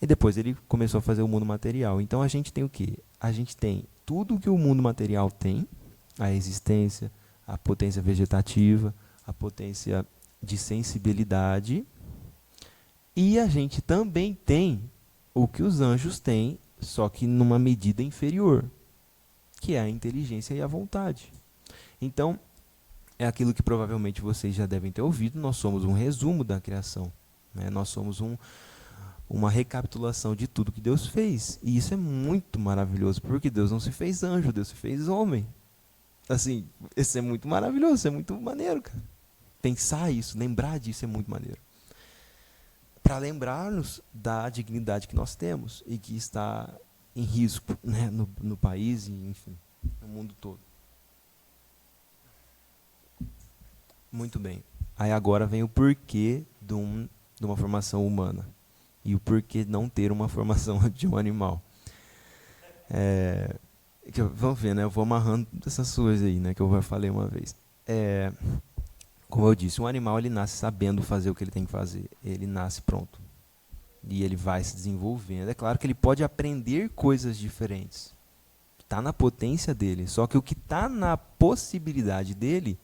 E depois ele começou a fazer o mundo material. Então a gente tem o quê? A gente tem tudo que o mundo material tem, a existência, a potência vegetativa, a potência de sensibilidade, e a gente também tem o que os anjos têm, só que numa medida inferior, que é a inteligência e a vontade. Então, é aquilo que provavelmente vocês já devem ter ouvido, nós somos um resumo da criação. Né? Nós somos uma recapitulação de tudo que Deus fez. E isso é muito maravilhoso, porque Deus não se fez anjo, Deus se fez homem. Assim, isso é muito maravilhoso, isso é muito maneiro, cara. Pensar isso, lembrar disso é muito maneiro. Para lembrar-nos da dignidade que nós temos e que está em risco, né, no país e, enfim, no mundo todo. Muito bem. Aí agora vem o porquê de uma formação humana e o porquê não ter uma formação de um animal. Vamos ver, né? Eu vou amarrando essas coisas aí, né, que eu já falei uma vez. Como eu disse, um animal ele nasce sabendo fazer o que ele tem que fazer. Ele nasce pronto. E ele vai se desenvolvendo. É claro que ele pode aprender coisas diferentes. Está na potência dele. Só que o que está na possibilidade dele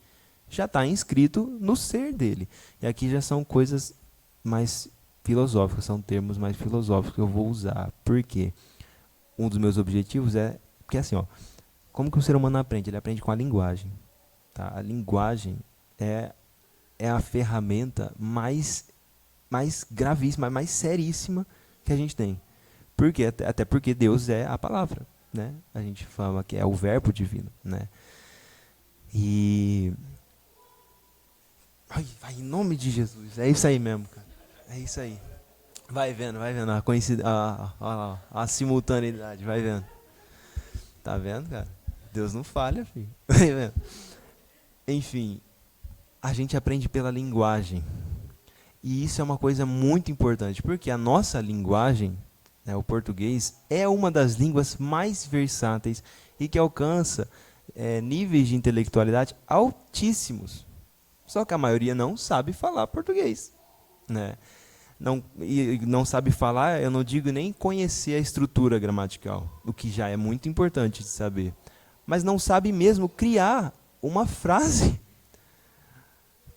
já está inscrito no ser dele. E aqui já são coisas mais filosóficas, são termos mais filosóficos que eu vou usar. Por quê? Um dos meus objetivos é... Porque assim, ó, como que o ser humano aprende? Ele aprende com a linguagem. Tá? A linguagem é a ferramenta mais gravíssima, mais seríssima que a gente tem. Por quê? Até porque Deus é a palavra. Né? A gente fala que é o verbo divino. Né? E... Vai, em nome de Jesus. É isso aí mesmo, cara. É isso aí. Vai vendo. A simultaneidade, vai vendo. Tá vendo, cara? Deus não falha, filho. Vai vendo. Enfim, a gente aprende pela linguagem. E isso é uma coisa muito importante, porque a nossa linguagem, né, o português, é uma das línguas mais versáteis e que alcança níveis de intelectualidade altíssimos. Só que a maioria não sabe falar português. Né? Não sabe falar, eu não digo nem conhecer a estrutura gramatical, o que já é muito importante de saber. Mas não sabe mesmo criar uma frase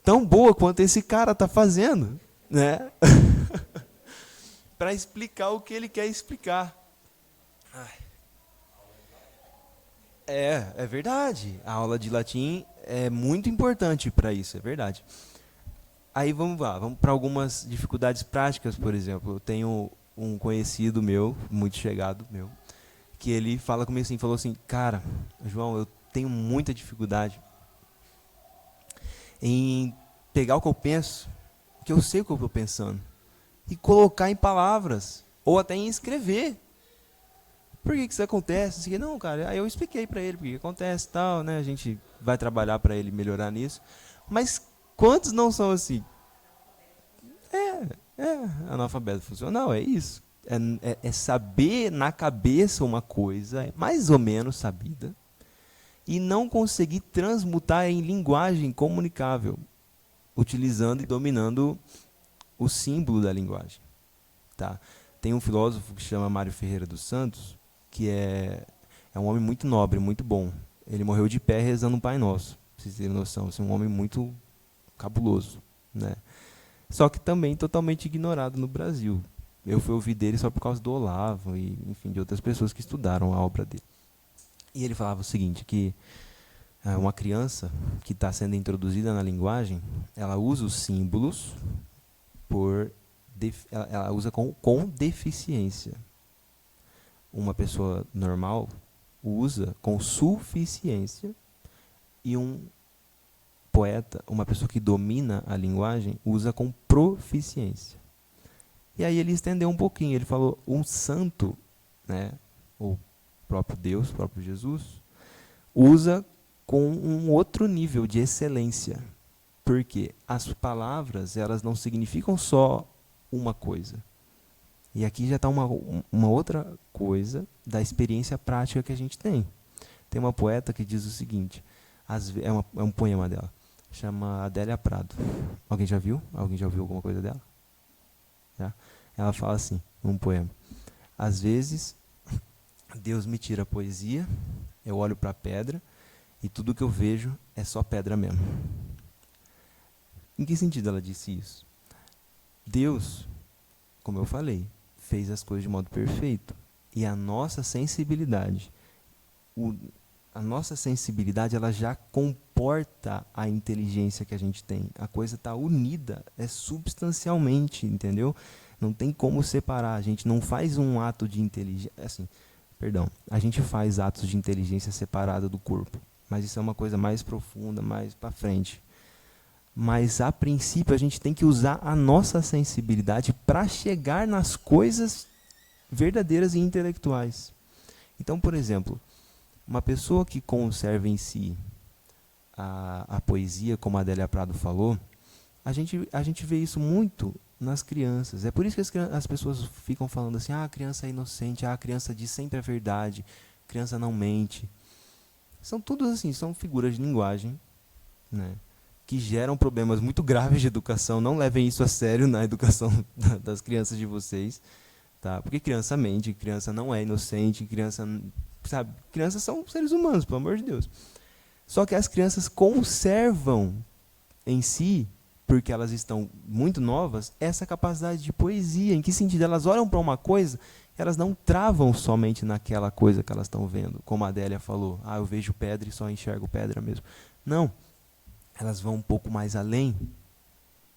tão boa quanto esse cara está fazendo, né? Para explicar o que ele quer explicar. É verdade. A aula de latim é muito importante para isso, é verdade. Aí vamos para algumas dificuldades práticas, por exemplo. Eu tenho um conhecido meu, muito chegado meu, que ele fala comigo assim, falou assim, cara, João, eu tenho muita dificuldade em pegar o que eu penso, que eu sei o que eu estou pensando, e colocar em palavras, ou até em escrever. Por que isso acontece? Não, cara, aí eu expliquei para ele por que acontece e tal, né? A gente vai trabalhar para ele melhorar nisso. Mas quantos não são assim? Analfabeto funcional, é isso. É saber na cabeça uma coisa, mais ou menos sabida, e não conseguir transmutar em linguagem comunicável, utilizando e dominando o símbolo da linguagem. Tá? Tem um filósofo que chama Mário Ferreira dos Santos, que é um homem muito nobre, muito bom. Ele morreu de pé rezando um Pai Nosso, pra vocês terem noção. Assim, um homem muito cabuloso. Né? Só que também totalmente ignorado no Brasil. Eu fui ouvir dele só por causa do Olavo e, enfim, de outras pessoas que estudaram a obra dele. E ele falava o seguinte, que uma criança que está sendo introduzida na linguagem, ela usa os símbolos ela usa com deficiência. Uma pessoa normal usa com suficiência e um poeta, uma pessoa que domina a linguagem, usa com proficiência. E aí ele estendeu um pouquinho, ele falou, um santo né, o próprio Deus, o próprio Jesus, usa com um outro nível de excelência. Porque as palavras, elas não significam só uma coisa. E aqui já está uma outra coisa da experiência prática que a gente tem. Tem uma poeta que diz o seguinte, é um poema dela, chama Adélia Prado. Alguém já viu? Alguém já ouviu alguma coisa dela? Já? Ela fala assim, num poema: às vezes, Deus me tira a poesia, eu olho para a pedra e tudo que eu vejo é só pedra mesmo. Em que sentido ela disse isso? Deus, como eu falei, fez as coisas de modo perfeito. E a nossa sensibilidade, ela já comporta a inteligência que a gente tem. A coisa está unida, é substancialmente, entendeu? Não tem como separar. A gente não faz um ato de inteligência, assim, perdão, a gente faz atos de inteligência separada do corpo. Mas isso é uma coisa mais profunda, mais para frente. Mas, a princípio, a gente tem que usar a nossa sensibilidade para chegar nas coisas verdadeiras e intelectuais. Então, por exemplo, uma pessoa que conserva em si a poesia, como a Adélia Prado falou, a gente vê isso muito nas crianças. É por isso que as pessoas ficam falando assim, a criança é inocente, a criança diz sempre a verdade, a criança não mente. São tudo assim, são figuras de linguagem, né, que geram problemas muito graves de educação. Não levem isso a sério na educação das crianças de vocês, tá? Porque criança mente, criança não é inocente, crianças são seres humanos, pelo amor de Deus. Só que as crianças conservam em si, porque elas estão muito novas, essa capacidade de poesia. Em que sentido? Elas olham para uma coisa, elas não travam somente naquela coisa que elas estão vendo, como a Adélia falou, eu vejo pedra e só enxergo pedra mesmo. Não. Elas vão um pouco mais além,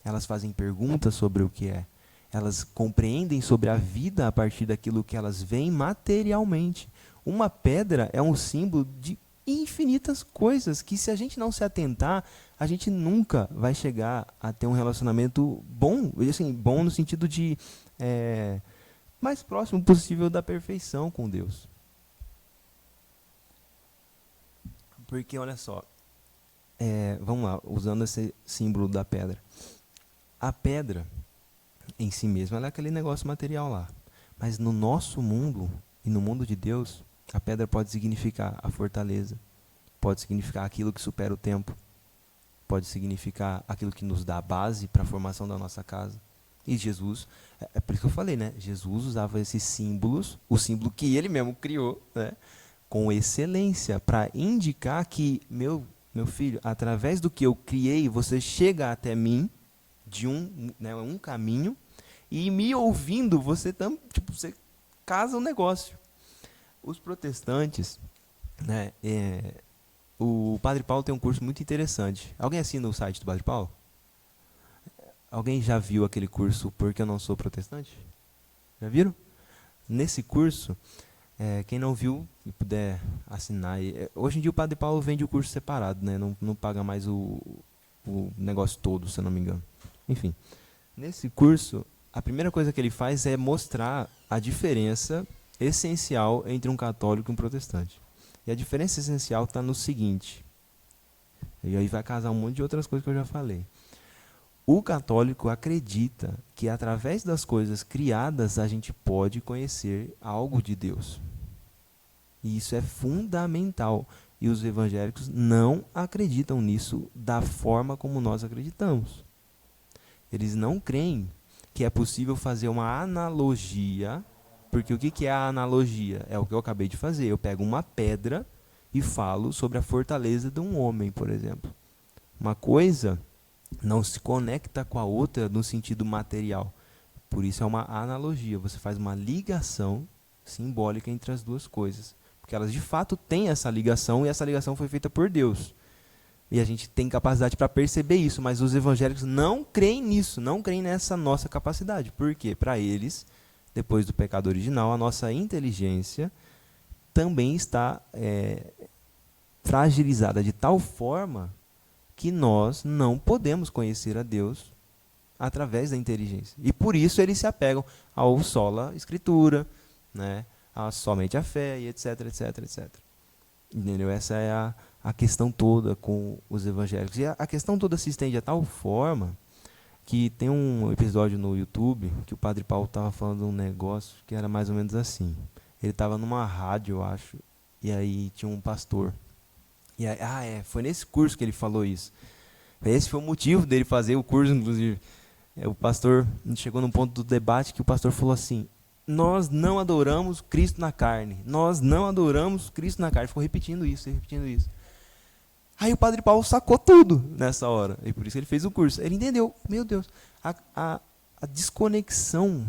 elas fazem perguntas sobre o que é, elas compreendem sobre a vida a partir daquilo que elas veem materialmente. Uma pedra é um símbolo de infinitas coisas que, se a gente não se atentar, a gente nunca vai chegar a ter um relacionamento bom, assim, bom no sentido de mais próximo possível da perfeição com Deus. Porque, olha só, vamos lá, usando esse símbolo da pedra. A pedra, em si mesma, ela é aquele negócio material lá. Mas no nosso mundo, e no mundo de Deus, a pedra pode significar a fortaleza, pode significar aquilo que supera o tempo, pode significar aquilo que nos dá a base para a formação da nossa casa. E Jesus, é por isso que eu falei, né? Jesus usava esses símbolos, o símbolo que ele mesmo criou, né, com excelência, para indicar que, meu filho, através do que eu criei, você chega até mim de um caminho, e me ouvindo, você casa um negócio. Os protestantes, né, o Padre Paulo tem um curso muito interessante. Alguém assina o site do Padre Paulo? Alguém já viu aquele curso Porque Eu Não Sou Protestante? Já viram? Nesse curso, quem não viu e puder assinar. Hoje em dia o Padre Paulo vende o curso separado, né? Não paga mais o negócio todo, se eu não me engano. Enfim, nesse curso, a primeira coisa que ele faz é mostrar a diferença essencial entre um católico e um protestante. E a diferença essencial está no seguinte, e aí vai casar um monte de outras coisas que eu já falei. O católico acredita que através das coisas criadas a gente pode conhecer algo de Deus. E isso é fundamental. E os evangélicos não acreditam nisso da forma como nós acreditamos. Eles não creem que é possível fazer uma analogia, porque o que é a analogia? É o que eu acabei de fazer. Eu pego uma pedra e falo sobre a fortaleza de um homem, por exemplo. Uma coisa não se conecta com a outra no sentido material. Por isso é uma analogia. Você faz uma ligação simbólica entre as duas coisas. Porque elas de fato têm essa ligação, e essa ligação foi feita por Deus. E a gente tem capacidade para perceber isso, mas os evangélicos não creem nisso, não creem nessa nossa capacidade. Por quê? Para eles, depois do pecado original, a nossa inteligência também está fragilizada de tal forma que nós não podemos conhecer a Deus através da inteligência. E por isso eles se apegam ao sola escritura, né? somente a fé, e etc, etc, etc. Entendeu? Essa é a questão toda com os evangélicos. E a questão toda se estende a tal forma que tem um episódio no YouTube que o Padre Paulo estava falando de um negócio que era mais ou menos assim. Ele estava numa rádio, eu acho, e aí tinha um pastor. E aí, foi nesse curso que ele falou isso. Esse foi o motivo dele fazer o curso, inclusive. O pastor chegou num ponto do debate que o pastor falou assim: nós não adoramos Cristo na carne. Nós não adoramos Cristo na carne. Ficou repetindo isso, repetindo isso. Aí o Padre Paulo sacou tudo nessa hora. E por isso ele fez o curso. Ele entendeu, meu Deus, a desconexão,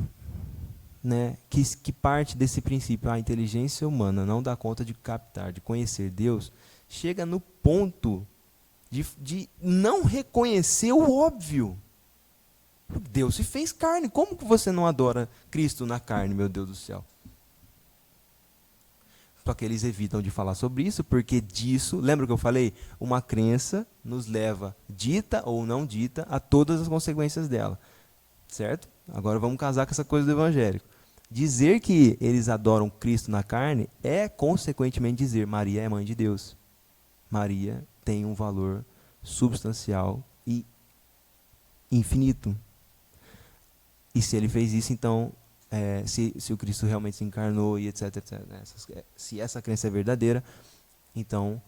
né, que parte desse princípio, a inteligência humana não dá conta de captar, de conhecer Deus, chega no ponto de não reconhecer o óbvio. Deus se fez carne. Como que você não adora Cristo na carne, meu Deus do céu? Só que eles evitam de falar sobre isso, porque disso, lembra que eu falei? Uma crença nos leva, dita ou não dita, a todas as consequências dela. Certo? Agora vamos casar com essa coisa do evangélico. Dizer que eles adoram Cristo na carne é, consequentemente, dizer Maria é mãe de Deus. Maria tem um valor substancial e infinito. E se ele fez isso, então, se o Cristo realmente se encarnou e etc, etc, né? Se essa crença é verdadeira, então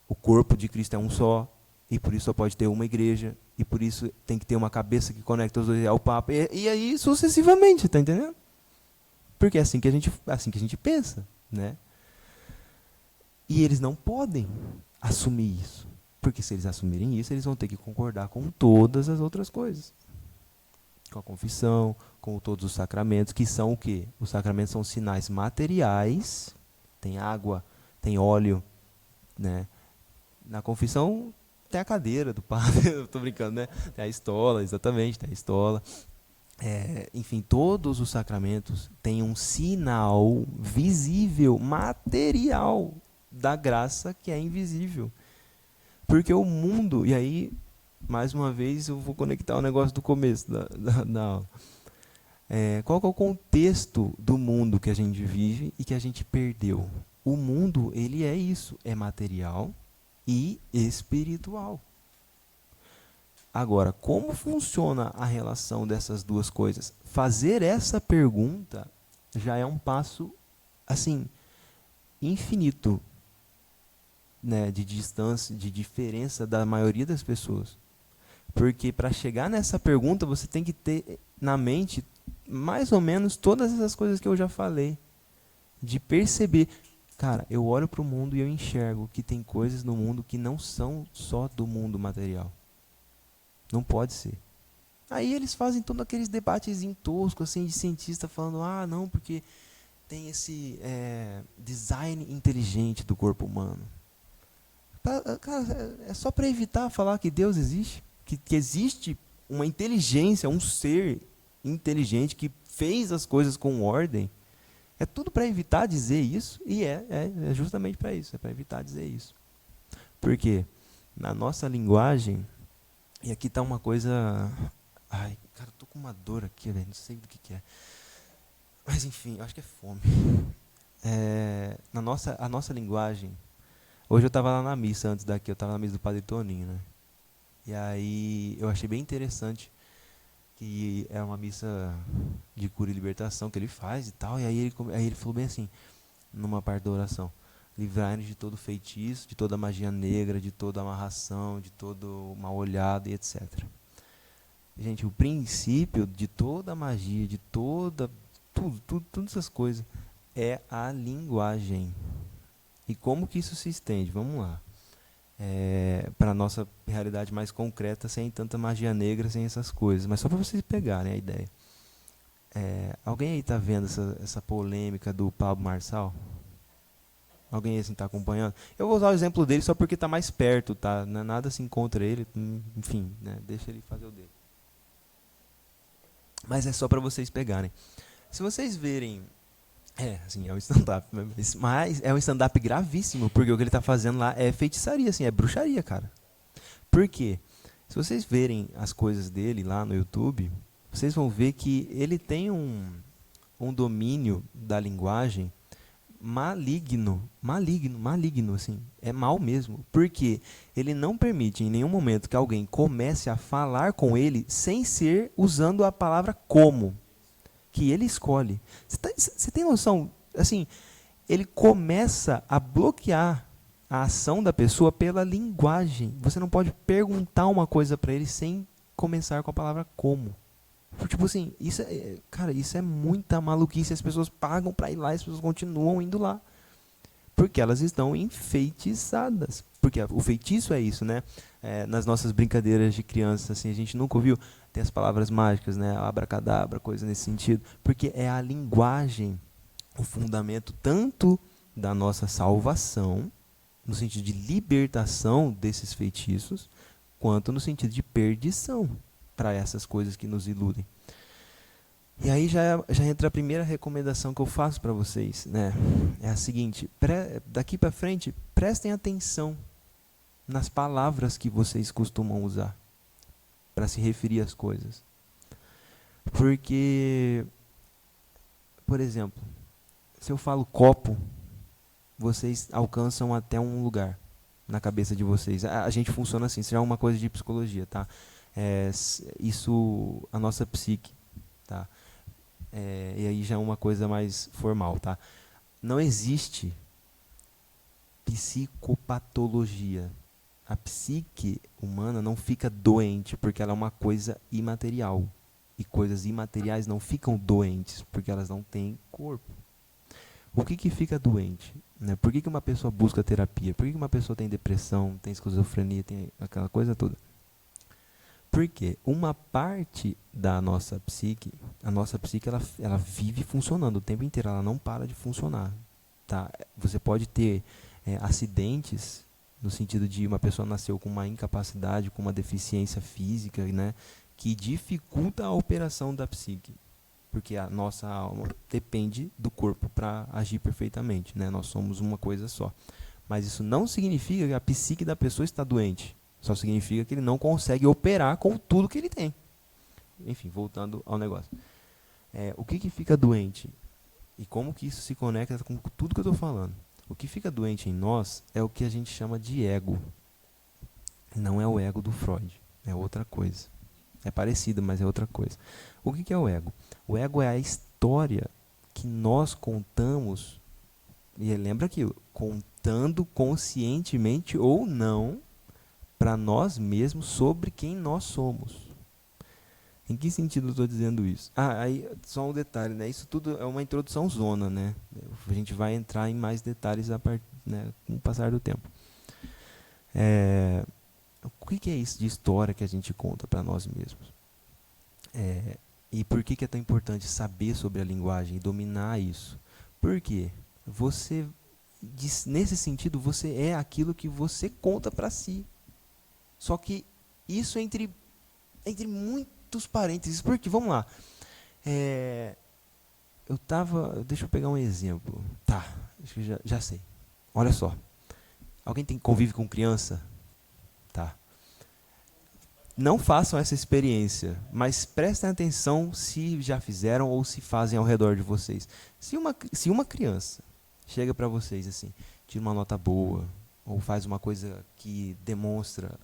o corpo de Cristo é um só, e por isso só pode ter uma igreja, e por isso tem que ter uma cabeça que conecta os dois ao Papa, e aí sucessivamente, tá entendendo? Porque é assim que a gente pensa, né? E eles não podem assumir isso, porque se eles assumirem isso, eles vão ter que concordar com todas as outras coisas. Com a confissão, com todos os sacramentos, que são o quê? Os sacramentos são sinais materiais, tem água, tem óleo, né? Na confissão tem a cadeira do padre, eu tô brincando, né? Tem a estola, exatamente, tem a estola. Enfim, todos os sacramentos têm um sinal visível, material, da graça que é invisível. Porque o mundo, e aí, mais uma vez, eu vou conectar o negócio do começo da aula. Qual que é o contexto do mundo que a gente vive e que a gente perdeu? O mundo, ele é isso, é material e espiritual. Agora, como funciona a relação dessas duas coisas? Fazer essa pergunta já é um passo, assim, infinito, né, de distância, de diferença da maioria das pessoas. Porque para chegar nessa pergunta, você tem que ter na mente mais ou menos todas essas coisas que eu já falei. De perceber, cara, eu olho para o mundo e eu enxergo que tem coisas no mundo que não são só do mundo material. Não pode ser. Aí eles fazem todos aqueles debates toscos, assim, de cientista falando, não, porque tem esse design inteligente do corpo humano. Cara, é só para evitar falar que Deus existe, que existe uma inteligência, um ser inteligente que fez as coisas com ordem. É tudo para evitar dizer isso, e é justamente para isso, é para evitar dizer isso. Porque na nossa linguagem, e aqui está uma coisa... Ai, cara, eu tô com uma dor aqui, velho, não sei do que é. Mas enfim, eu acho que é fome. A nossa linguagem... Hoje eu estava lá na missa, antes daqui, eu estava na missa do Padre Toninho, né? E aí eu achei bem interessante que é uma missa de cura e libertação que ele faz e tal. E aí ele falou bem assim, numa parte da oração: livrai-nos de todo feitiço, de toda magia negra, de toda amarração, de todo mal olhado e etc. Gente, o princípio de toda magia, de todas essas coisas, é a linguagem. E como que isso se estende? Vamos lá. Para a nossa realidade mais concreta, sem tanta magia negra, sem essas coisas. Mas só para vocês pegarem a ideia. Alguém aí está vendo essa polêmica do Pablo Marçal? Alguém aí está acompanhando? Eu vou usar o exemplo dele só porque está mais perto, tá? Nada assim contra ele, enfim, né? Deixa ele fazer o dele. Mas é só para vocês pegarem. Se vocês verem... assim, é um stand-up, mas é um stand-up gravíssimo, porque o que ele está fazendo lá é feitiçaria, assim, é bruxaria, cara. Por quê? Se vocês verem as coisas dele lá no YouTube, vocês vão ver que ele tem um domínio da linguagem maligno, assim, é mal mesmo, porque ele não permite em nenhum momento que alguém comece a falar com ele sem ser usando a palavra como, que ele escolhe. Você tem noção, assim, ele começa a bloquear a ação da pessoa pela linguagem. Você não pode perguntar uma coisa para ele sem começar com a palavra como. Tipo assim, cara, isso é muita maluquice. As pessoas pagam pra ir lá e as pessoas continuam indo lá. Porque elas estão enfeitiçadas. Porque o feitiço é isso, né? Nas nossas brincadeiras de criança, assim, a gente nunca ouviu. Tem as palavras mágicas, né? Abracadabra, coisa nesse sentido. Porque é a linguagem o fundamento tanto da nossa salvação, no sentido de libertação desses feitiços, quanto no sentido de perdição para essas coisas que nos iludem. E aí já entra a primeira recomendação que eu faço para vocês, né? É a seguinte: daqui para frente, prestem atenção nas palavras que vocês costumam usar para se referir às coisas. Porque, por exemplo, se eu falo copo, vocês alcançam até um lugar na cabeça de vocês. A gente funciona assim, isso é uma coisa de psicologia, tá? Isso, a nossa psique, tá? E aí já é uma coisa mais formal, tá? Não existe psicopatologia. A psique humana não fica doente porque ela é uma coisa imaterial. E coisas imateriais não ficam doentes porque elas não têm corpo. O que fica doente? Né? Por que uma pessoa busca terapia? Por que uma pessoa tem depressão, tem esquizofrenia, tem aquela coisa toda? Porque uma parte da nossa psique, a nossa psique ela vive funcionando o tempo inteiro, ela não para de funcionar. Tá? Você pode ter acidentes, no sentido de uma pessoa nasceu com uma incapacidade, com uma deficiência física, né, que dificulta a operação da psique. Porque a nossa alma depende do corpo para agir perfeitamente, né? Nós somos uma coisa só. Mas isso não significa que a psique da pessoa está doente. Só significa que ele não consegue operar com tudo que ele tem. Enfim, voltando ao negócio. O que fica doente? E como que isso se conecta com tudo que eu estou falando? O que fica doente em nós é o que a gente chama de ego. Não é o ego do Freud. É outra coisa. É parecido, mas é outra coisa. O que é o ego? O ego é a história que nós contamos, e lembra aquilo, contando conscientemente ou não, para nós mesmos sobre quem nós somos. Em que sentido eu estou dizendo isso? Aí só um detalhe, né? Isso tudo é uma introdução zona, né? A gente vai entrar em mais detalhes né, com o passar do tempo. O que é isso de história que a gente conta para nós mesmos? E por que é tão importante saber sobre a linguagem e dominar isso? Porque nesse sentido, você é aquilo que você conta para si. Só que isso entre muitos parênteses. Porque, vamos lá. Deixa eu pegar um exemplo. Tá, acho que já sei. Olha só. Alguém convive com criança? Tá. Não façam essa experiência, mas prestem atenção se já fizeram ou se fazem ao redor de vocês. Se uma criança chega para vocês assim, tira uma nota boa, ou faz uma coisa que demonstra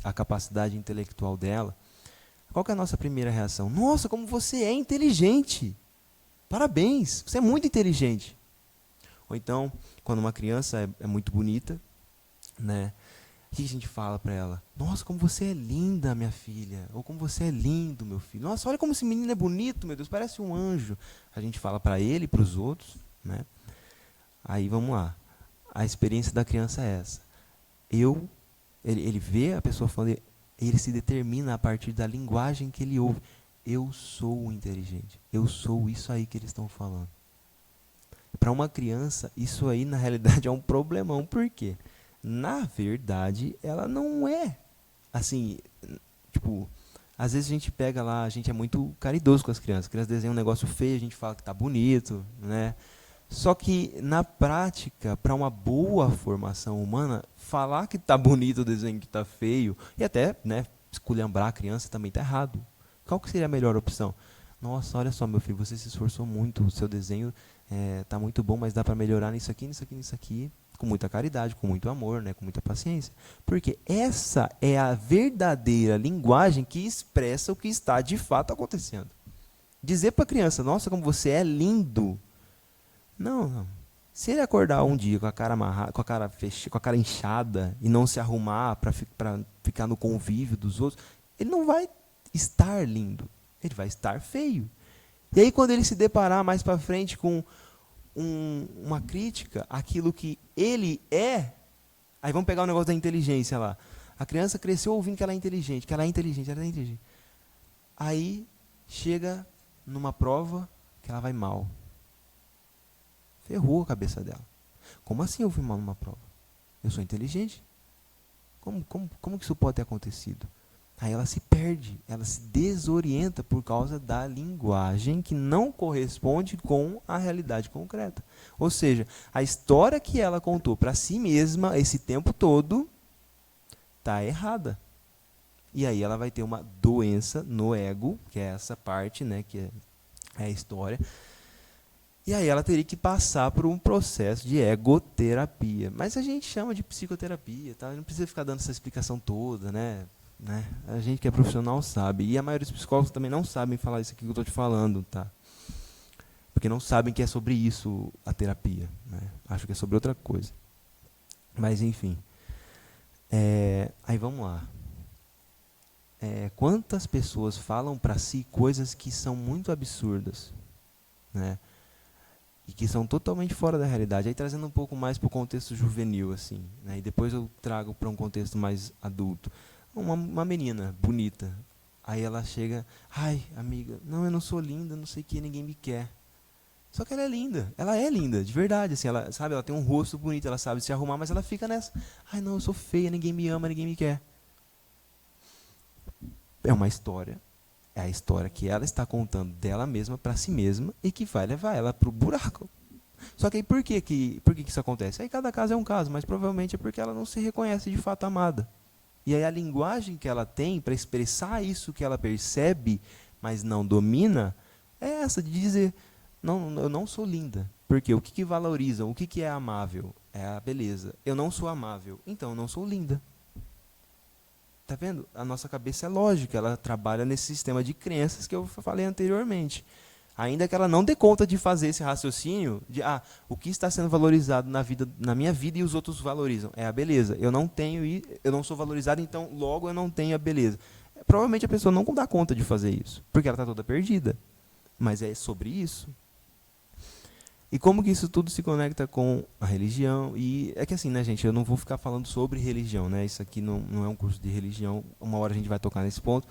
a capacidade intelectual dela, qual que é a nossa primeira reação? Nossa, como você é inteligente! Parabéns, você é muito inteligente. Ou então, quando uma criança é muito bonita, né? O que a gente fala para ela? Nossa, como você é linda, minha filha. Ou como você é lindo, meu filho. Nossa, olha como esse menino é bonito, meu Deus, parece um anjo. A gente fala para ele e para os outros, né? Aí vamos lá. A experiência da criança é essa. Ele vê a pessoa falando, ele se determina a partir da linguagem que ele ouve. Eu sou inteligente. Eu sou isso aí que eles estão falando. Para uma criança, isso aí na realidade é um problemão. Por quê? Na verdade, ela não é. Assim, tipo, às vezes a gente pega lá, a gente é muito caridoso com as crianças. As crianças desenham um negócio feio, a gente fala que tá bonito, né? Só que, na prática, para uma boa formação humana, falar que tá bonito o desenho que tá feio, e até, né, esculhambar a criança também tá errado. Qual que seria a melhor opção? Nossa, olha só, meu filho, você se esforçou muito, o seu desenho tá muito bom, mas dá para melhorar nisso aqui, nisso aqui, nisso aqui, com muita caridade, com muito amor, né, com muita paciência. Porque essa é a verdadeira linguagem que expressa o que está de fato acontecendo. Dizer para a criança, nossa, como você é lindo. Não, não. Se ele acordar um dia com a cara amarrada, com a cara inchada e não se arrumar para ficar no convívio dos outros, ele não vai estar lindo. Ele vai estar feio. E aí quando ele se deparar mais para frente com uma crítica àquilo que ele é, aí vamos pegar o negócio da inteligência lá. A criança cresceu ouvindo que ela é inteligente, que ela é inteligente, ela é inteligente. Aí chega numa prova que ela vai mal. Ferrou a cabeça dela. Como assim eu fui mal numa prova? Eu sou inteligente? Como que isso pode ter acontecido? Aí ela se perde, ela se desorienta por causa da linguagem que não corresponde com a realidade concreta. Ou seja, a história que ela contou para si mesma esse tempo todo está errada. E aí ela vai ter uma doença no ego, que é essa parte, né, que é a história. E aí ela teria que passar por um processo de egoterapia. Mas a gente chama de psicoterapia, tá? Não precisa ficar dando essa explicação toda, né? A gente que é profissional sabe. E a maioria dos psicólogos também não sabem falar isso aqui que eu estou te falando, tá? Porque não sabem que é sobre isso a terapia, né? Acho que é sobre outra coisa. Mas enfim. Aí vamos lá. Quantas pessoas falam para si coisas que são muito absurdas, né? E que são totalmente fora da realidade. Aí trazendo um pouco mais para o contexto juvenil, assim, né? E depois eu trago para um contexto mais adulto. Uma menina bonita. Aí ela chega, ai, amiga, não, eu não sou linda, não sei o que, ninguém me quer. Só que ela é linda, de verdade, assim, ela, sabe, ela tem um rosto bonito, ela sabe se arrumar, mas ela fica nessa, ai não, eu sou feia, ninguém me ama, ninguém me quer. É uma história, é a história que ela está contando dela mesma para si mesma e que vai levar ela para o buraco. Só que aí por que isso acontece? Aí cada caso é um caso, mas provavelmente é porque ela não se reconhece de fato amada. E aí a linguagem que ela tem para expressar isso que ela percebe, mas não domina, é essa de dizer, não, eu não sou linda. Porque o que valoriza, o que é amável? É a beleza. Eu não sou amável, então eu não sou linda. Tá vendo? A nossa cabeça é lógica, ela trabalha nesse sistema de crenças que eu falei anteriormente. Ainda que ela não dê conta de fazer esse raciocínio de o que está sendo valorizado na minha vida e os outros valorizam. É a beleza. Eu não sou valorizado, então logo eu não tenho a beleza. Provavelmente a pessoa não dá conta de fazer isso, porque ela está toda perdida. Mas é sobre isso. E como que isso tudo se conecta com a religião? E é que assim, né, gente, eu não vou ficar falando sobre religião, né? Isso aqui não é um curso de religião. Uma hora a gente vai tocar nesse ponto.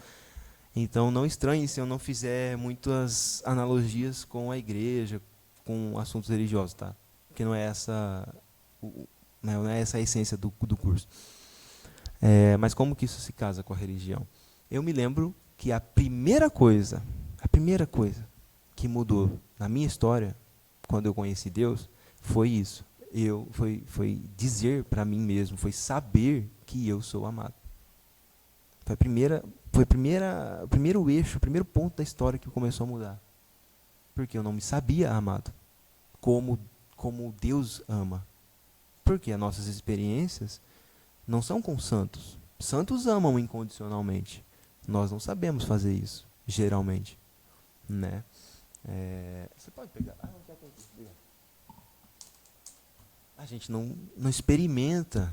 Então não estranhe se eu não fizer muitas analogias com a igreja, com assuntos religiosos, tá? Porque não é essa, não é essa a essência do curso. Mas como que isso se casa com a religião? Eu me lembro que a primeira coisa que mudou na minha história, quando eu conheci Deus, foi isso. Foi dizer para mim mesmo, foi saber que eu sou amado. Foi o primeiro eixo, o primeiro ponto da história que começou a mudar. Porque eu não me sabia amado. Como Deus ama. Porque as nossas experiências não são com santos. Santos amam incondicionalmente. Nós não sabemos fazer isso, geralmente. Né? Você pode pegar. Não quer pegar. A gente não experimenta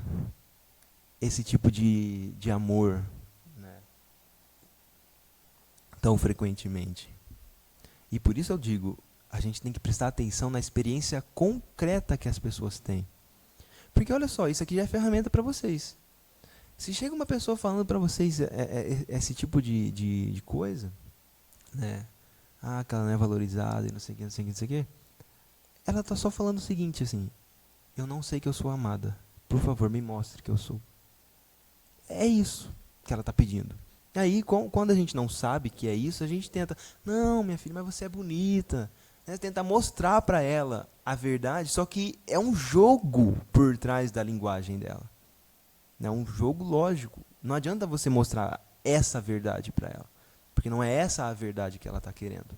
esse tipo de amor, né, tão frequentemente. E por isso eu digo, a gente tem que prestar atenção na experiência concreta que as pessoas têm. Porque olha só, isso aqui já é ferramenta para vocês. Se chega uma pessoa falando para vocês esse tipo de coisa, né, que ela não é valorizada e não sei o que, não sei o que, não sei o que, ela está só falando o seguinte, assim, eu não sei que eu sou amada, por favor, me mostre que eu sou. É isso que ela está pedindo. Aí, quando a gente não sabe que é isso, a gente tenta, não, minha filha, mas você é bonita. Tenta mostrar para ela a verdade, só que é um jogo por trás da linguagem dela. É um jogo lógico. Não adianta você mostrar essa verdade para ela, porque não é essa a verdade que ela está querendo.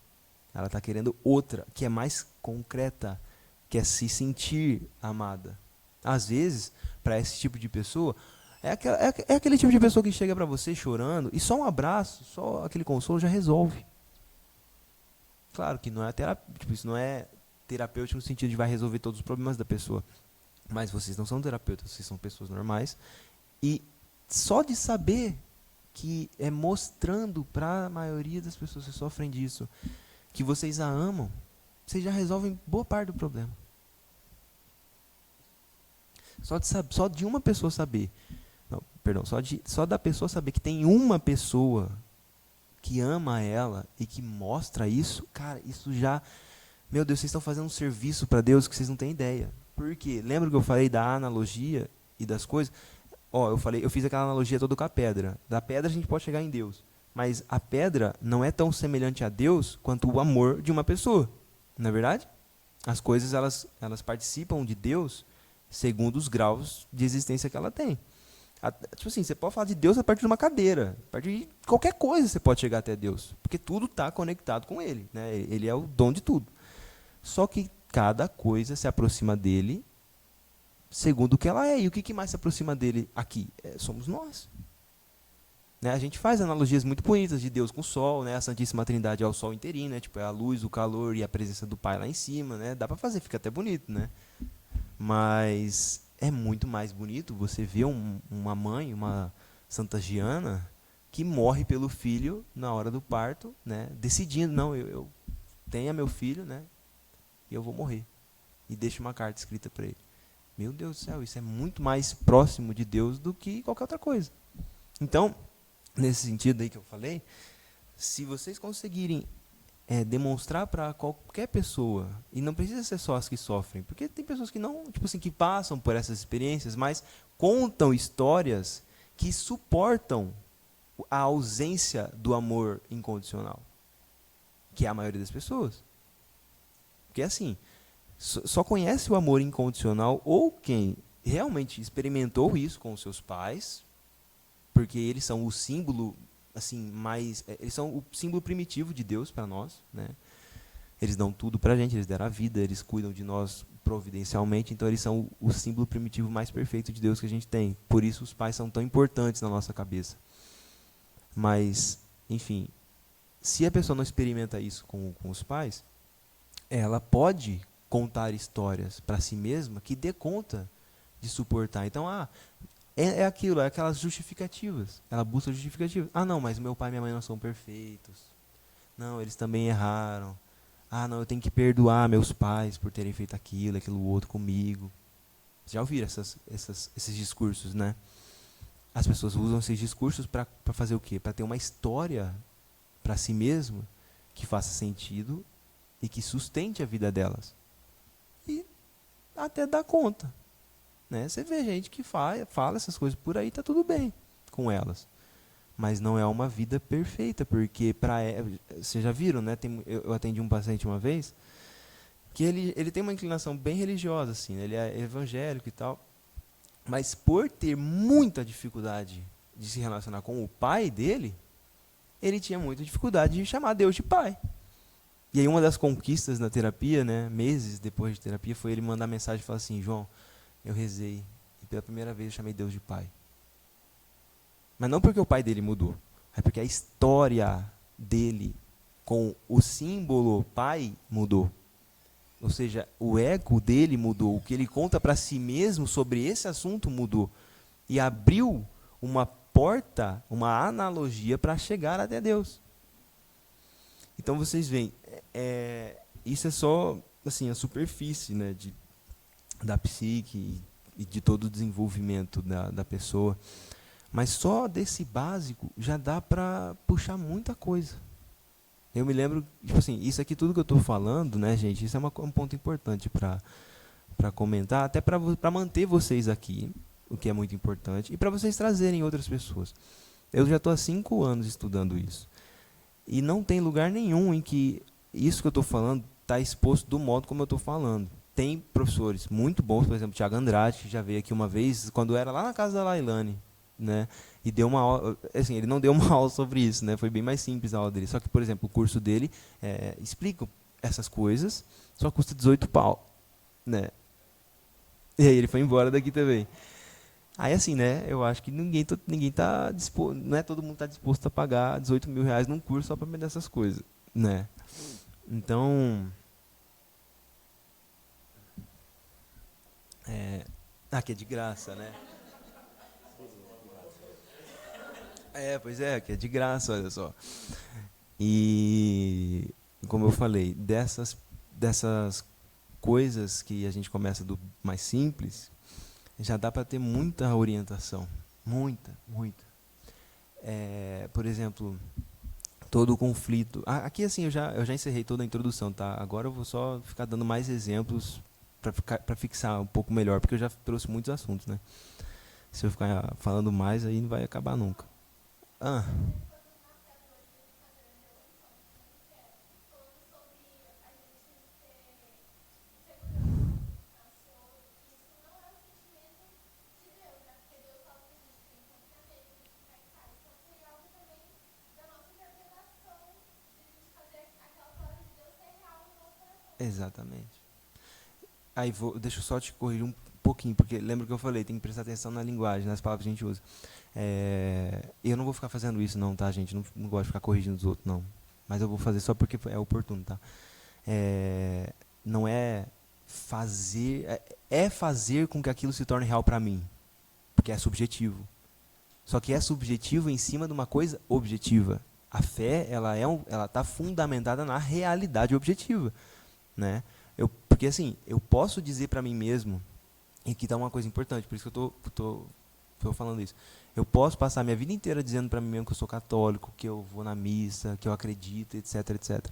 Ela está querendo outra, que é mais concreta, que é se sentir amada. Às vezes, para esse tipo de pessoa, é aquele tipo de pessoa que chega para você chorando e só um abraço, só aquele consolo já resolve. Claro que não é tipo, isso não é terapêutico no sentido de vai resolver todos os problemas da pessoa. Mas vocês não são terapeutas, vocês são pessoas normais. E só de saber que é mostrando para a maioria das pessoas que sofrem disso, que vocês a amam, vocês já resolvem boa parte do problema. Só de uma pessoa saber, não, perdão, só da pessoa saber que tem uma pessoa que ama ela e que mostra isso, cara, isso já, meu Deus, vocês estão fazendo um serviço para Deus que vocês não têm ideia. Por quê? Lembra que eu falei da analogia e das coisas? Eu fiz aquela analogia toda com a pedra. Da pedra a gente pode chegar em Deus. Mas a pedra não é tão semelhante a Deus quanto o amor de uma pessoa. Não é verdade? As coisas, elas participam de Deus segundo os graus de existência que ela tem. Tipo assim, você pode falar de Deus a partir de uma cadeira. A partir de qualquer coisa você pode chegar até Deus. Porque tudo está conectado com Ele. Né? Ele é o dom de tudo. Só que cada coisa se aproxima dele segundo o que ela é. E o que mais se aproxima dele aqui? Somos nós. Né? A gente faz analogias muito bonitas de Deus com o sol, né? A Santíssima Trindade é o sol inteirinho, né? Tipo, é a luz, o calor e a presença do Pai lá em cima. Né? Dá para fazer, fica até bonito. Né? Mas é muito mais bonito você ver uma mãe, uma Santa Giana, que morre pelo filho na hora do parto, né? Decidindo, não, eu tenho meu filho, né? E eu vou morrer. E deixa uma carta escrita para ele. Meu Deus do céu, isso é muito mais próximo de Deus do que qualquer outra coisa. Então, nesse sentido aí que eu falei, se vocês conseguirem demonstrar para qualquer pessoa, e não precisa ser só as que sofrem, porque tem pessoas que não, tipo assim, que passam por essas experiências, mas contam histórias que suportam a ausência do amor incondicional, que é a maioria das pessoas. Porque assim, só conhece o amor incondicional ou quem realmente experimentou isso com os seus pais, porque eles são o símbolo assim eles são o símbolo primitivo de Deus para nós, né? Eles dão tudo para a gente, eles deram a vida, eles cuidam de nós providencialmente, então eles são o símbolo primitivo mais perfeito de Deus que a gente tem. Por isso os pais são tão importantes na nossa cabeça. Mas, enfim, se a pessoa não experimenta isso com os pais, ela pode contar histórias para si mesma que dê conta de suportar. Então, é aquilo, é aquelas justificativas. Ela busca justificativas. Não, mas meu pai e minha mãe não são perfeitos. Não, eles também erraram. Não, eu tenho que perdoar meus pais por terem feito aquilo outro comigo. Já ouviram esses discursos, né? As pessoas usam esses discursos para fazer o quê? Para ter uma história para si mesma que faça sentido e que sustente a vida delas. E até dá conta. Né? Você vê gente que fala essas coisas por aí, tá tudo bem com elas. Mas não é uma vida perfeita, porque vocês já viram, né? Eu atendi um paciente uma vez que ele tem uma inclinação bem religiosa, assim, né? Ele é evangélico e tal, mas por ter muita dificuldade de se relacionar com o pai dele, ele tinha muita dificuldade de chamar Deus de pai. E aí uma das conquistas na terapia, né, meses depois de terapia, foi ele mandar mensagem e falar assim: João, eu rezei e pela primeira vez eu chamei Deus de pai. Mas não porque o pai dele mudou, é porque a história dele com o símbolo pai mudou. Ou seja, o ego dele mudou, o que ele conta para si mesmo sobre esse assunto mudou. E abriu uma porta, uma analogia para chegar até Deus. Então vocês veem, isso é só assim, a superfície, né, da psique e de todo o desenvolvimento da pessoa. Mas só desse básico já dá para puxar muita coisa. Eu me lembro, tipo assim, isso aqui tudo que eu estou falando, né, gente, isso é um ponto importante para comentar, até para manter vocês aqui, o que é muito importante, e para vocês trazerem outras pessoas. Eu já estou há 5 anos estudando isso. E não tem lugar nenhum em que isso que eu estou falando está exposto do modo como eu estou falando. Tem professores muito bons, por exemplo, Thiago Andrade, que já veio aqui uma vez, quando era lá na casa da Lailane, né? E deu uma aula, assim, ele não deu uma aula sobre isso, né? Foi bem mais simples a aula dele. Só que, por exemplo, o curso dele explica essas coisas, só custa 18 pau, né? E aí ele foi embora daqui também. Aí assim, né? Eu acho que ninguém tá disposto, não é todo mundo tá disposto a pagar 18 mil reais num curso só para aprender essas coisas, né? Então, aqui é de graça, né? Pois é, aqui é de graça, olha só. E como eu falei, dessas coisas que a gente começa do mais simples, já dá para ter muita orientação, muita. Por exemplo, todo o conflito. Aqui assim eu já encerrei toda a introdução, tá? Agora eu vou só ficar dando mais exemplos para fixar um pouco melhor, porque eu já trouxe muitos assuntos, né? Se eu ficar falando mais, aí não vai acabar nunca. Ah, exatamente. Aí deixa eu só te corrigir um pouquinho, porque lembra que eu falei, tem que prestar atenção na linguagem, nas palavras que a gente usa. Eu não vou ficar fazendo isso não, tá, gente? Não gosto de ficar corrigindo os outros, não. Mas eu vou fazer só porque é oportuno, tá? Não é fazer... É fazer com que aquilo se torne real pra mim, porque é subjetivo. Só que é subjetivo em cima de uma coisa objetiva. A fé, ela tá fundamentada na realidade objetiva, né? Porque assim, eu posso dizer para mim mesmo, e aqui tá uma coisa importante, por isso que eu tô falando isso. Eu posso passar minha vida inteira dizendo para mim mesmo que eu sou católico, que eu vou na missa, que eu acredito, etc, etc.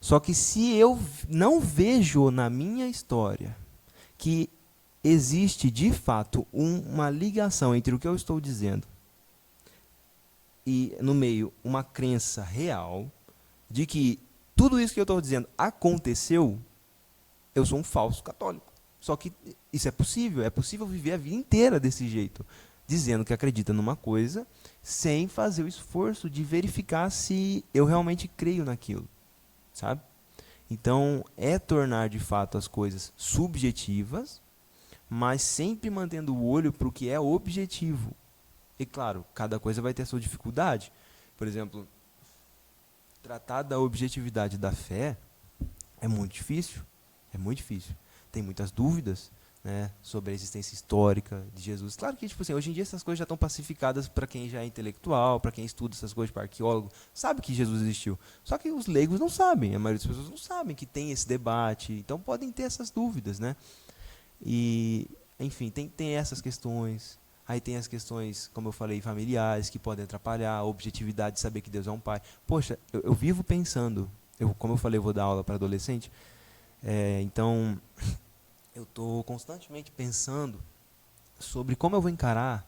Só que se eu não vejo na minha história que existe de fato uma ligação entre o que eu estou dizendo e no meio uma crença real de que tudo isso que eu estou dizendo aconteceu, eu sou um falso católico. Só que isso é possível viver a vida inteira desse jeito, dizendo que acredita numa coisa, sem fazer o esforço de verificar se eu realmente creio naquilo, sabe? Então, é tornar de fato as coisas subjetivas, mas sempre mantendo o olho para o que é objetivo. E claro, cada coisa vai ter a sua dificuldade. Por exemplo, tratar da objetividade da fé é muito difícil. É muito difícil. Tem muitas dúvidas, né, sobre a existência histórica de Jesus. Claro que, tipo assim, hoje em dia essas coisas já estão pacificadas para quem já é intelectual, para quem estuda essas coisas, para arqueólogo, sabe que Jesus existiu. Só que os leigos não sabem, a maioria das pessoas não sabem que tem esse debate, então podem ter essas dúvidas, né? E, enfim, tem essas questões. Aí tem as questões, como eu falei, familiares, que podem atrapalhar, a objetividade de saber que Deus é um pai. Poxa, eu vivo pensando, como eu falei, eu vou dar aula para adolescente, então eu estou constantemente pensando sobre como eu vou encarar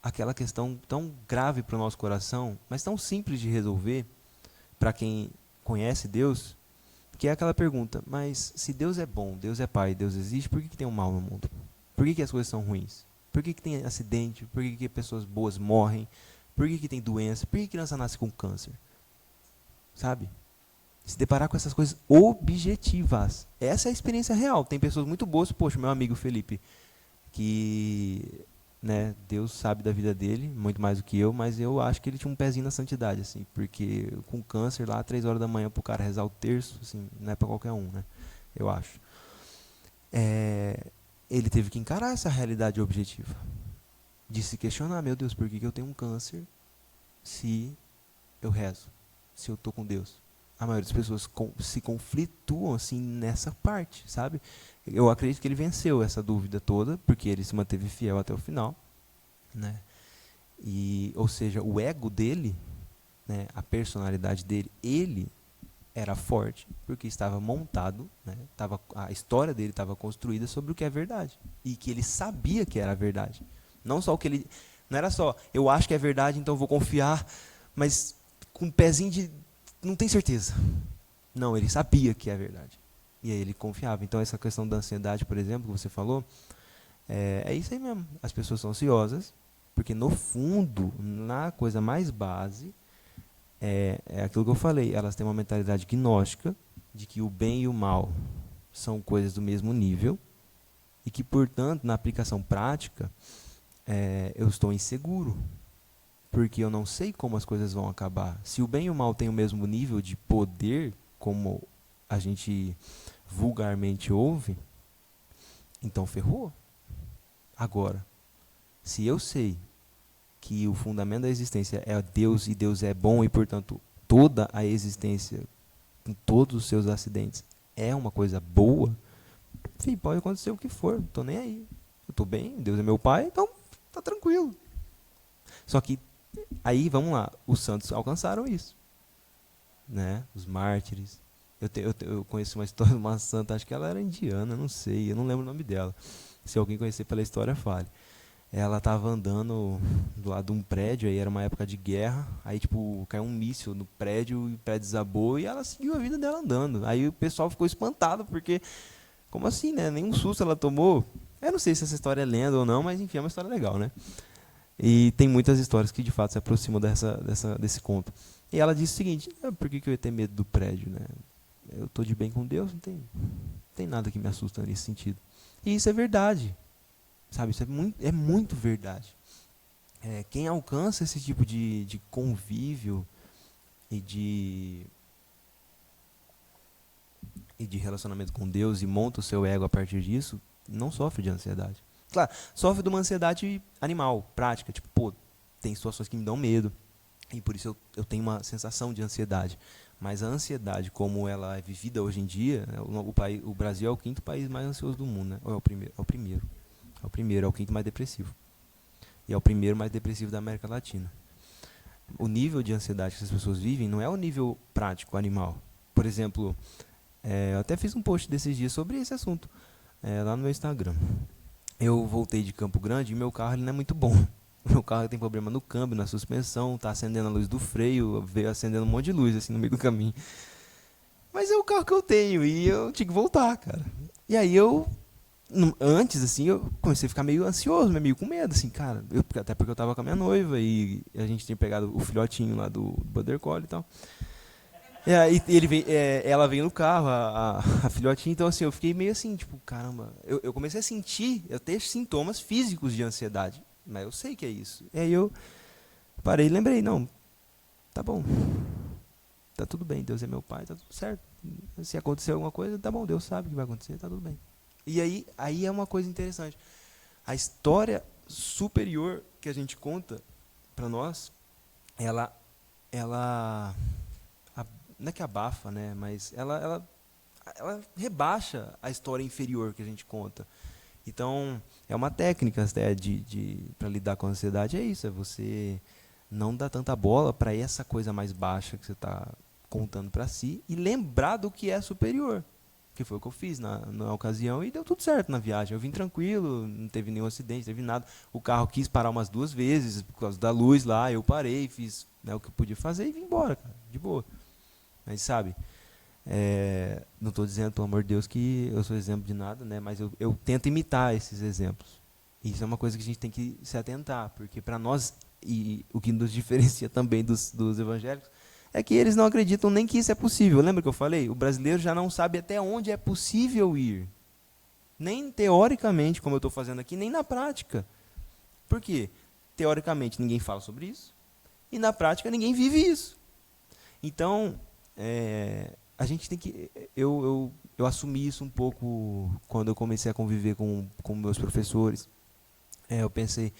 aquela questão tão grave para o nosso coração, mas tão simples de resolver para quem conhece Deus, que é aquela pergunta: mas se Deus é bom, Deus é pai, Deus existe, por que tem um mal no mundo? Por que as coisas são ruins? Por que tem acidente? Por que pessoas boas morrem? Por que tem doença? Por que criança nasce com câncer? Sabe? Se deparar com essas coisas objetivas. Essa é a experiência real. Tem pessoas muito boas, poxa, meu amigo Felipe, que, né, Deus sabe da vida dele, muito mais do que eu, mas eu acho que ele tinha um pezinho na santidade, assim, porque com câncer lá, 3 horas da manhã pro cara rezar o terço, assim, não é pra qualquer um, né, eu acho. Ele teve que encarar essa realidade objetiva, de se questionar: meu Deus, por que eu tenho um câncer se eu rezo, se eu tô com Deus? A maioria das pessoas se conflituam assim nessa parte, sabe? Eu acredito que ele venceu essa dúvida toda, porque ele se manteve fiel até o final, né? E, ou seja, o ego dele, né, a personalidade dele, ele era forte, porque estava montado, né, a história dele estava construída sobre o que é verdade, e que ele sabia que era verdade. Não só o que ele... Não era só, eu acho que é verdade, então eu vou confiar, mas com um pezinho de... não tem certeza. Não, ele sabia que é verdade. E aí ele confiava. Então essa questão da ansiedade, por exemplo, que você falou, é isso aí mesmo. As pessoas são ansiosas, Porque no fundo, na coisa mais base, é aquilo que eu falei. Elas têm uma mentalidade gnóstica de que o bem e o mal são coisas do mesmo nível e que, portanto, na aplicação prática, eu estou inseguro. Porque eu não sei como as coisas vão acabar. Se o bem e o mal têm o mesmo nível de poder, como a gente vulgarmente ouve, então ferrou. Agora, se eu sei que o fundamento da existência é Deus e Deus é bom e, portanto, toda a existência, com todos os seus acidentes, é uma coisa boa, enfim, pode acontecer o que for, não tô nem aí. Eu tô bem, Deus é meu pai, então tá tranquilo. Só que aí, vamos lá, os santos alcançaram isso, né? Os mártires. Eu conheço uma história de uma santa, acho que ela era indiana, não sei, eu não lembro o nome dela. Se alguém conhecer pela história, fale. Ela estava andando do lado de um prédio, aí era uma época de guerra, aí tipo, caiu um míssil no prédio, e o prédio desabou e ela seguiu a vida dela andando. Aí o pessoal ficou espantado, porque, como assim, né? Nenhum susto ela tomou. Eu não sei se essa história é lenda ou não, mas enfim, é uma história legal, né? E tem muitas histórias que de fato se aproximam desse conto. E ela disse o seguinte: por que eu ia ter medo do prédio, né? Eu estou de bem com Deus, não tem nada que me assusta nesse sentido. E isso é verdade, sabe? Isso é muito verdade. Quem alcança esse tipo de convívio e de relacionamento com Deus e monta o seu ego a partir disso, não sofre de ansiedade. Claro, sofre de uma ansiedade animal, prática, tipo, pô, tem situações que me dão medo, e por isso eu tenho uma sensação de ansiedade. Mas a ansiedade, como ela é vivida hoje em dia, né, o Brasil é o quinto país mais ansioso do mundo, né? Ou é o primeiro? É o primeiro. É o primeiro, é o quinto mais depressivo. E é o primeiro mais depressivo da América Latina. O nível de ansiedade que as pessoas vivem não é o nível prático, animal. Por exemplo, eu até fiz um post desses dias sobre esse assunto, lá no meu Instagram. Eu voltei de Campo Grande e meu carro ele não é muito bom. O meu carro tem problema no câmbio, na suspensão, tá acendendo a luz do freio, veio acendendo um monte de luz assim no meio do caminho. Mas é o carro que eu tenho e eu tinha que voltar, cara. E aí antes assim, eu comecei a ficar meio ansioso, meio com medo, assim, cara. Até porque eu tava com a minha noiva e a gente tinha pegado o filhotinho lá do Border Collie e tal. E aí ela veio no carro, a filhotinha, então assim, eu fiquei meio assim, tipo, caramba, eu comecei a sentir, eu ter sintomas físicos de ansiedade, mas eu sei que é isso. E aí eu parei e lembrei, não, tá bom, tá tudo bem, Deus é meu pai, tá tudo certo. Se acontecer alguma coisa, tá bom, Deus sabe o que vai acontecer, tá tudo bem. E aí é uma coisa interessante. A história superior que a gente conta pra nós, ela, ela não é que abafa, né? Mas ela rebaixa a história inferior que a gente conta. Então, é uma técnica até para lidar com a ansiedade, é isso, é você não dar tanta bola para essa coisa mais baixa que você está contando para si e lembrar do que é superior. Que foi o que eu fiz na ocasião e deu tudo certo na viagem. Eu vim tranquilo, não teve nenhum acidente, não teve nada. O carro quis parar umas 2 vezes por causa da luz lá, eu parei, fiz, né, o que eu podia fazer e vim embora, cara, de boa. Mas sabe, não estou dizendo, pelo amor de Deus, que eu sou exemplo de nada, né? Mas eu tento imitar esses exemplos. E isso é uma coisa que a gente tem que se atentar, porque para nós, e o que nos diferencia também dos evangélicos, é que eles não acreditam nem que isso é possível. Lembra que eu falei? O brasileiro já não sabe até onde é possível ir. Nem teoricamente, como eu estou fazendo aqui, nem na prática. Por quê? Teoricamente ninguém fala sobre isso, e na prática ninguém vive isso. Então, a gente tem que. Eu assumi isso um pouco quando eu comecei a conviver com meus professores. Eu pensei,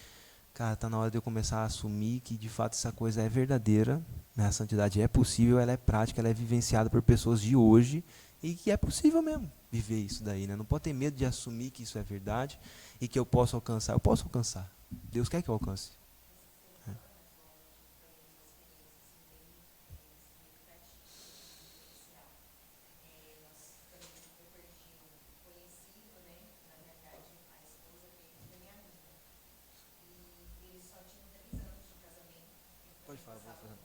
cara, tá na hora de eu começar a assumir que de fato essa coisa é verdadeira, né? A santidade é possível, ela é prática, ela é vivenciada por pessoas de hoje e que é possível mesmo viver isso daí, né? Não pode ter medo de assumir que isso é verdade e que eu posso alcançar. Eu posso alcançar. Deus quer que eu alcance. Pode falar, vou fazer.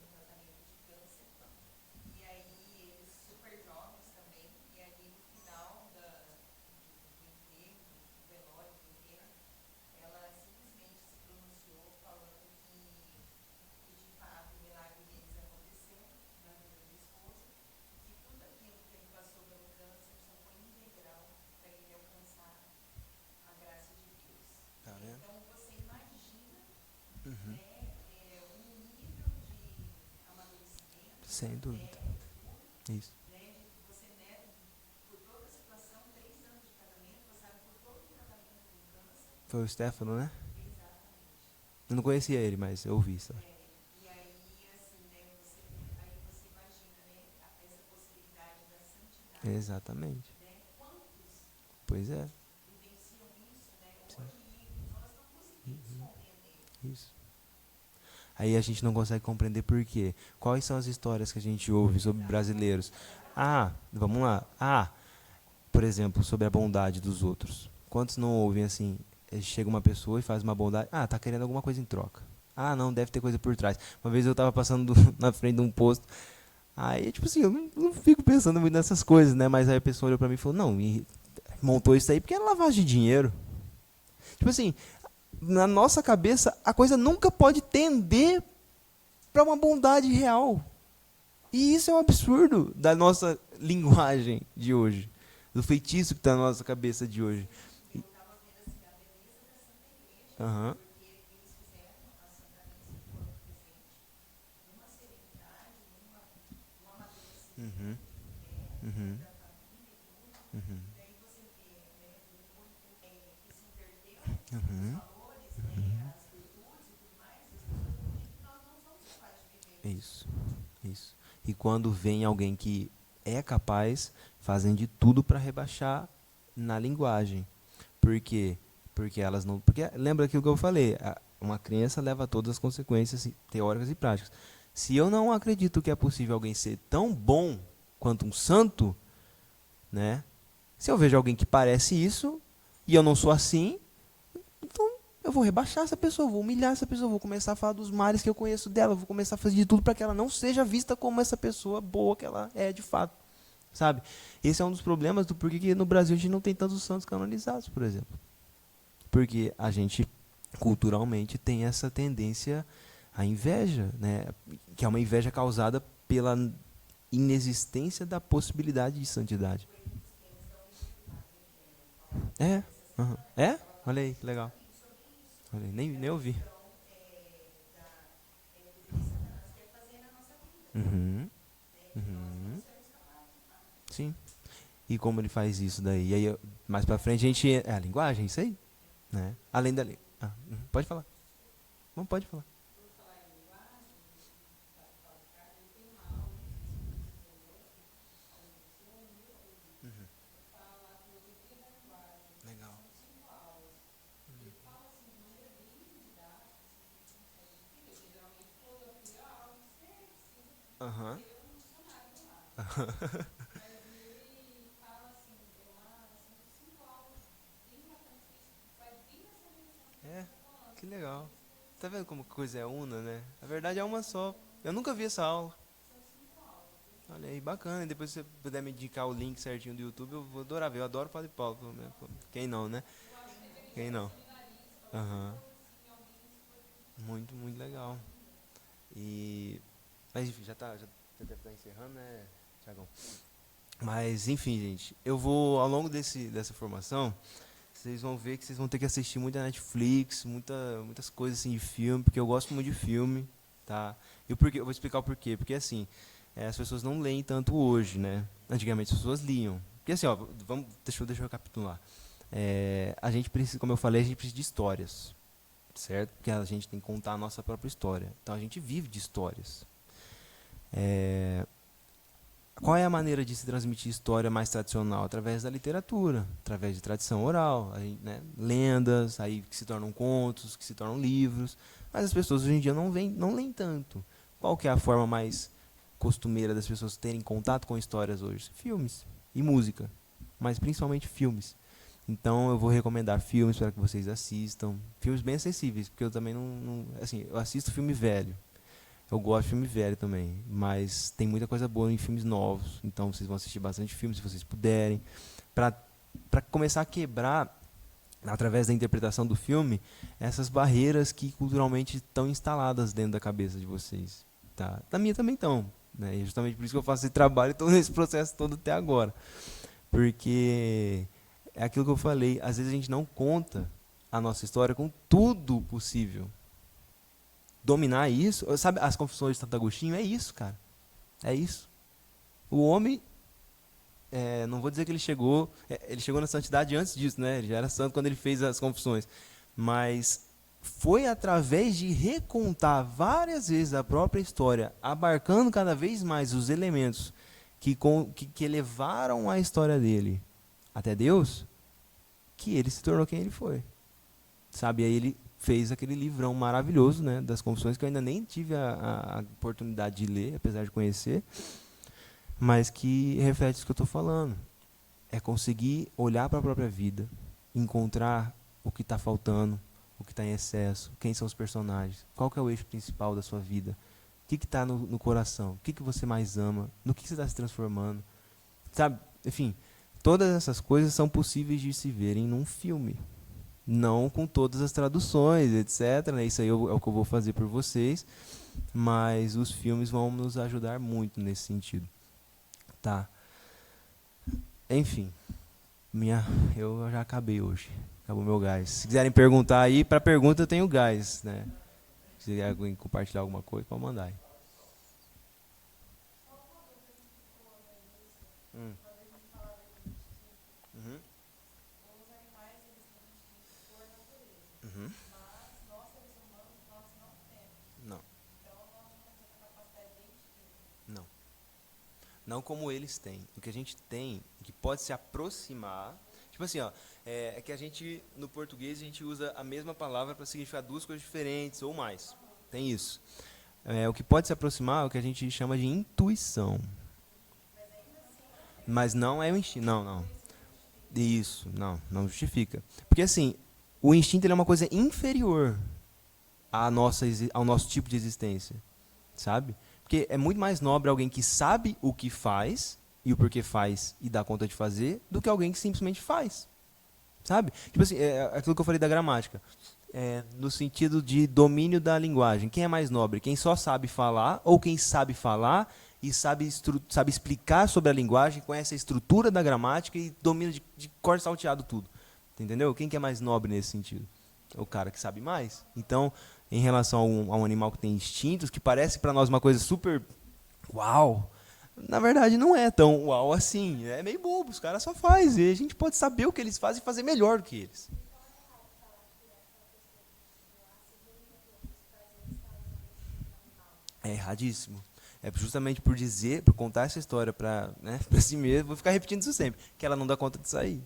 Sem dúvida. Isso. Foi o Stefano, né? Eu não conhecia ele, mas eu ouvi isso. Exatamente. Pois é. Isso. Aí a gente não consegue compreender por quê. Quais são as histórias que a gente ouve sobre brasileiros? Ah, vamos lá. Ah, por exemplo, sobre a bondade dos outros. Quantos não ouvem assim? Chega uma pessoa e faz uma bondade. Ah, tá querendo alguma coisa em troca. Ah, não, deve ter coisa por trás. Uma vez eu tava passando na frente de um posto. Aí, tipo assim, eu não fico pensando muito nessas coisas, né? Mas aí a pessoa olhou pra mim e falou: não, montou isso aí porque é lavagem de dinheiro. Tipo assim, na nossa cabeça, a coisa nunca pode tender para uma bondade real. E isso é um absurdo da nossa linguagem de hoje, do feitiço que está na nossa cabeça de hoje. Aham. Uhum. Uhum. Uhum. Uhum. Isso. Isso. E quando vem alguém que é capaz, fazem de tudo para rebaixar na linguagem. Por quê? Porque elas não. Porque lembra aquilo que eu falei? Uma crença leva a todas as consequências teóricas e práticas. Se eu não acredito que é possível alguém ser tão bom quanto um santo, né? Se eu vejo alguém que parece isso e eu não sou assim, então eu vou rebaixar essa pessoa, vou humilhar essa pessoa, vou começar a falar dos males que eu conheço dela, vou começar a fazer de tudo para que ela não seja vista como essa pessoa boa que ela é de fato, sabe? Esse é um dos problemas do porquê que no Brasil a gente não tem tantos santos canonizados, por exemplo. Porque a gente culturalmente tem essa tendência à inveja, né? Que é uma inveja causada pela inexistência da possibilidade de santidade. É? Uhum. É? Olha aí, que legal. Olha aí, nem ouvi. Uhum. Uhum. Sim. E como ele faz isso daí? E aí, mais pra frente, a gente. É a linguagem, isso aí? Né? Além da. Pode falar. Não pode falar. Legal. Aham. É, que legal. Tá vendo como coisa é una, né? A verdade é uma só. Eu nunca vi essa aula. Olha aí, bacana. E depois se você puder me indicar o link certinho do YouTube, eu vou adorar ver. Eu adoro Padre Paulo, pelo menos. Quem não, né? Quem não? Aham. Muito, muito legal. E. Mas enfim, já deve estar encerrando, né, Tiagão? Mas enfim, gente. Eu vou, ao longo dessa formação, vocês vão ver que vocês vão ter que assistir muita Netflix, muitas coisas assim de filme, porque eu gosto muito de filme, tá? E o porquê, eu vou explicar o porquê. Porque assim, as pessoas não leem tanto hoje, né? Antigamente as pessoas liam. Porque assim, ó, deixa eu recapitular. A gente precisa, como eu falei, a gente precisa de histórias, certo? Porque a gente tem que contar a nossa própria história. Então a gente vive de histórias. É, Qual é a maneira de se transmitir história mais tradicional? Através da literatura, através de tradição oral, aí, né, lendas, aí que se tornam contos, que se tornam livros. Mas as pessoas hoje em dia não leem tanto. Qual que é a forma mais costumeira das pessoas terem contato com histórias hoje? Filmes e música, mas principalmente filmes. Então eu vou recomendar filmes para que vocês assistam, filmes bem acessíveis, porque eu também assim, eu assisto filme velho. Eu gosto de filme velho também, mas tem muita coisa boa em filmes novos, então vocês vão assistir bastante filmes se vocês puderem, para começar a quebrar, através da interpretação do filme, essas barreiras que culturalmente estão instaladas dentro da cabeça de vocês. Tá? Da minha também estão, né? E justamente por isso que eu faço esse trabalho e estou nesse processo todo até agora. Porque é aquilo que eu falei, às vezes a gente não conta a nossa história com tudo possível. Dominar isso, sabe, as Confissões de Santo Agostinho é isso, cara. É isso. O homem, não vou dizer que ele chegou na santidade antes disso, né? Ele já era santo quando ele fez as confissões. Mas foi através de recontar várias vezes a própria história, abarcando cada vez mais os elementos que elevaram a história dele até Deus, que ele se tornou quem ele foi. Sabe? Aí ele fez aquele livrão maravilhoso, né, das confissões, que eu ainda nem tive a oportunidade de ler, apesar de conhecer, mas que reflete isso que eu estou falando. É conseguir olhar para a própria vida, encontrar o que está faltando, o que está em excesso, quem são os personagens, qual que é o eixo principal da sua vida, o que está no coração, o que você mais ama, no que você está se transformando. Sabe? Enfim, todas essas coisas são possíveis de se verem num filme. Não com todas as traduções, etc. Né? Isso aí é o que eu vou fazer por vocês. Mas os filmes vão nos ajudar muito nesse sentido. Tá. Enfim. Eu já acabei hoje. Acabou meu gás. Se quiserem perguntar aí, para pergunta eu tenho gás. Né? Se quiser compartilhar alguma coisa, pode mandar aí. Hum. Uhum. Uhum. Não. Não. Não como eles têm. O que a gente tem, que pode se aproximar. Tipo assim, ó, é que a gente, no português, a gente usa a mesma palavra para significar duas coisas diferentes ou mais. Tem isso. O que pode se aproximar é o que a gente chama de intuição. Mas não é o instinto. Não, não. Isso, não justifica. Porque assim, o instinto ele é uma coisa inferior ao nosso tipo de existência. Sabe? Porque é muito mais nobre alguém que sabe o que faz e o porquê faz e dá conta de fazer do que alguém que simplesmente faz. Sabe? Tipo assim, aquilo que eu falei da gramática. No sentido de domínio da linguagem. Quem é mais nobre? Quem só sabe falar ou quem sabe falar e sabe explicar sobre a linguagem, conhece a estrutura da gramática e domina de cor salteado tudo. Entendeu? Quem que é mais nobre nesse sentido? É o cara que sabe mais. Então, em relação a um animal que tem instintos, que parece para nós uma coisa super uau, na verdade não é tão uau assim. É meio bobo, os caras só fazem. E a gente pode saber o que eles fazem e fazer melhor do que eles. É erradíssimo. É justamente por contar essa história para, né, para si mesmo, vou ficar repetindo isso sempre, que ela não dá conta de sair.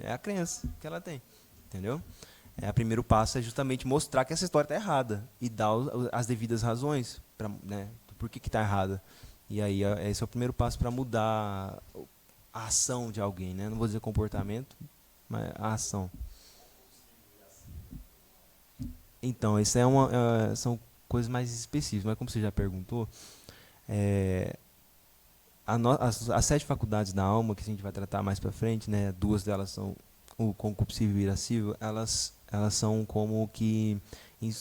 É a crença que ela tem, entendeu? O primeiro passo é justamente mostrar que essa história está errada e dar as devidas razões para, né, por que está errada. E aí esse é o primeiro passo para mudar a ação de alguém, né? Não vou dizer comportamento, mas a ação. Então, isso são coisas mais específicas, mas como você já perguntou, é, as 7 faculdades da alma, que a gente vai tratar mais para frente, né, duas delas são o concupiscível e o irascível, elas são como que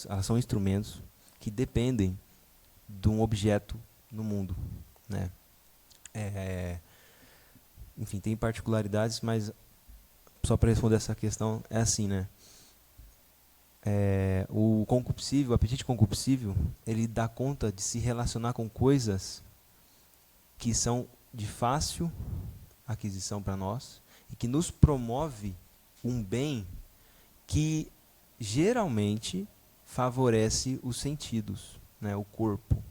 elas são instrumentos que dependem de um objeto no mundo, né? Enfim, tem particularidades, mas só para responder essa questão é assim, né? O concupiscível, o apetite concupiscível, ele dá conta de se relacionar com coisas que são de fácil aquisição para nós e que nos promove um bem que geralmente favorece os sentidos, né, o corpo.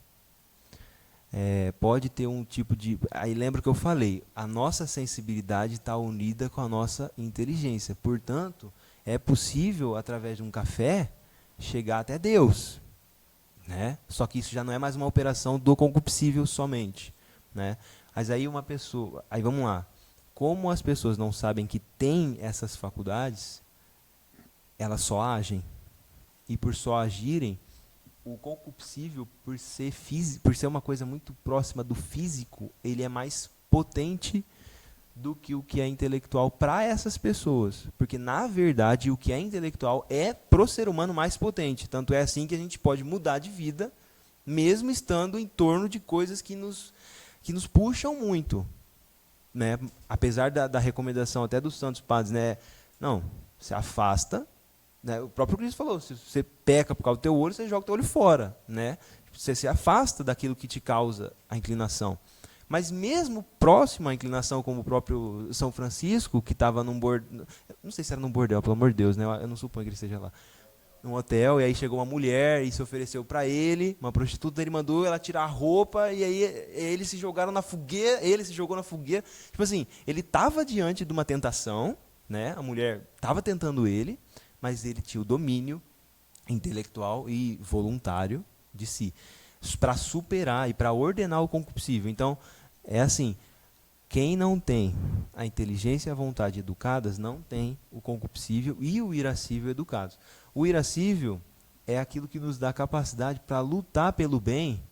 Pode ter um tipo de... Aí lembra que eu falei, a nossa sensibilidade está unida com a nossa inteligência. Portanto, é possível, através de um café, chegar até Deus. Né? Só que isso já não é mais uma operação do concupiscível somente. Né? Mas aí uma pessoa... Aí vamos lá. Como as pessoas não sabem que têm essas faculdades, elas só agem. E por só agirem, o concupiscível, por ser uma coisa muito próxima do físico, ele é mais potente do que o que é intelectual para essas pessoas. Porque, na verdade, o que é intelectual é pro ser humano mais potente. Tanto é assim que a gente pode mudar de vida, mesmo estando em torno de coisas que nos puxam muito. Né? Apesar da recomendação até dos santos padres, né? Não, se afasta. Né? O próprio Cristo falou, se você peca por causa do teu olho, você joga o teu olho fora. Né? Você se afasta daquilo que te causa a inclinação. Mas mesmo próximo à inclinação, como o próprio São Francisco, que estava num bordel, não sei se era num bordel, pelo amor de Deus, né? Eu não suponho que ele esteja lá. Num hotel, e aí chegou uma mulher e se ofereceu para ele, uma prostituta, ele mandou ela tirar a roupa, e aí eles se jogaram na fogueira, ele se jogou na fogueira. Tipo assim, ele estava diante de uma tentação, né? A mulher estava tentando ele, mas ele tinha o domínio intelectual e voluntário de si, para superar e para ordenar o concupiscível. Então, é assim, quem não tem a inteligência e a vontade educadas, não tem o concupiscível e o irascível educados. O irascível é aquilo que nos dá capacidade para lutar pelo bem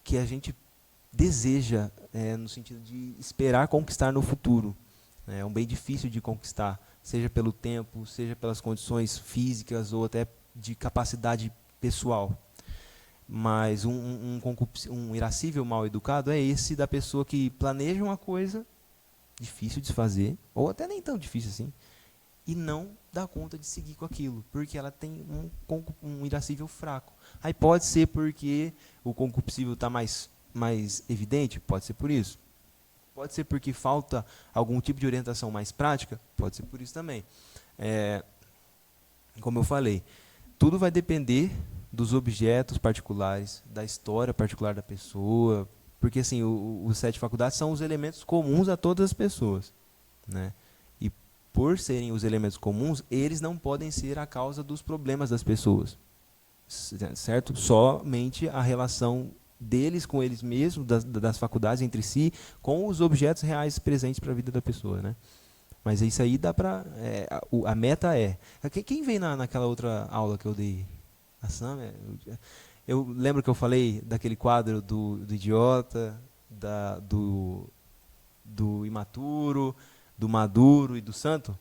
que a gente deseja, no sentido de esperar conquistar no futuro. É um bem difícil de conquistar, seja pelo tempo, seja pelas condições físicas ou até de capacidade pessoal. Mas um irascível mal educado é esse da pessoa que planeja uma coisa difícil de se fazer, ou até nem tão difícil assim, e não dá conta de seguir com aquilo, porque ela tem um irascível fraco. Aí pode ser porque o concupiscível está mais evidente, pode ser por isso. Pode ser porque falta algum tipo de orientação mais prática, pode ser por isso também. Como eu falei, tudo vai depender dos objetos particulares, da história particular da pessoa, porque assim, os 7 faculdades são os elementos comuns a todas as pessoas, né? E por serem os elementos comuns, eles não podem ser a causa dos problemas das pessoas, certo? Somente a relação deles com eles mesmos, das faculdades entre si, com os objetos reais presentes para a vida da pessoa, né? Mas isso aí dá para... a meta é... Quem veio naquela outra aula que eu dei? A Sam? Eu lembro que eu falei daquele quadro do idiota, do imaturo, do maduro e do santo.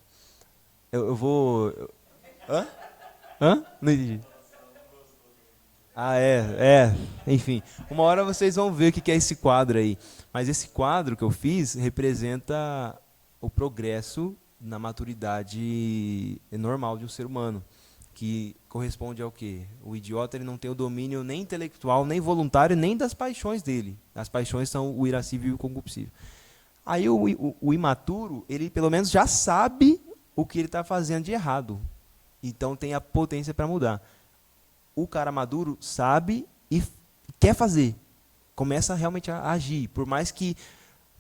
Eu vou... Hã? Hã? Não entendi. Ah, enfim, uma hora vocês vão ver o que é esse quadro aí. Mas esse quadro que eu fiz representa o progresso na maturidade normal de um ser humano, que corresponde ao quê? O idiota, ele não tem o domínio nem intelectual, nem voluntário, nem das paixões dele. As paixões são o irascível e o concupiscível. Aí o imaturo, ele pelo menos já sabe o que ele está fazendo de errado. Então tem a potência para mudar. O cara maduro sabe e quer fazer. Começa realmente a agir. Por mais que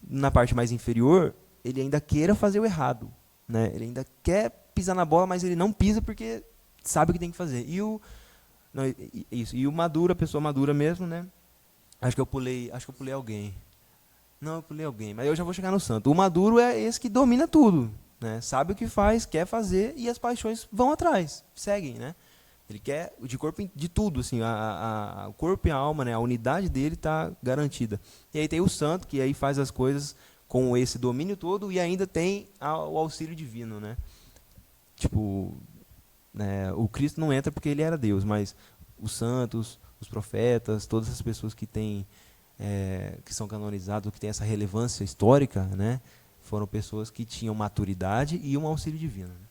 na parte mais inferior, ele ainda queira fazer o errado, né? Ele ainda quer pisar na bola, mas ele não pisa porque sabe o que tem que fazer. E o maduro, a pessoa madura mesmo, né? Acho que eu pulei alguém. Não, eu pulei alguém, mas eu já vou chegar no santo. O maduro é esse que domina tudo, né? Sabe o que faz, quer fazer e as paixões vão atrás, seguem, né? Ele quer de corpo, de tudo, assim, o corpo e a alma, né? A unidade dele está garantida. E aí tem o santo, que aí faz as coisas com esse domínio todo e ainda tem o auxílio divino, né? Tipo, o Cristo não entra porque ele era Deus, mas os santos, os profetas, todas as pessoas que têm, que são canonizados, que têm essa relevância histórica, né? Foram pessoas que tinham maturidade e um auxílio divino, né?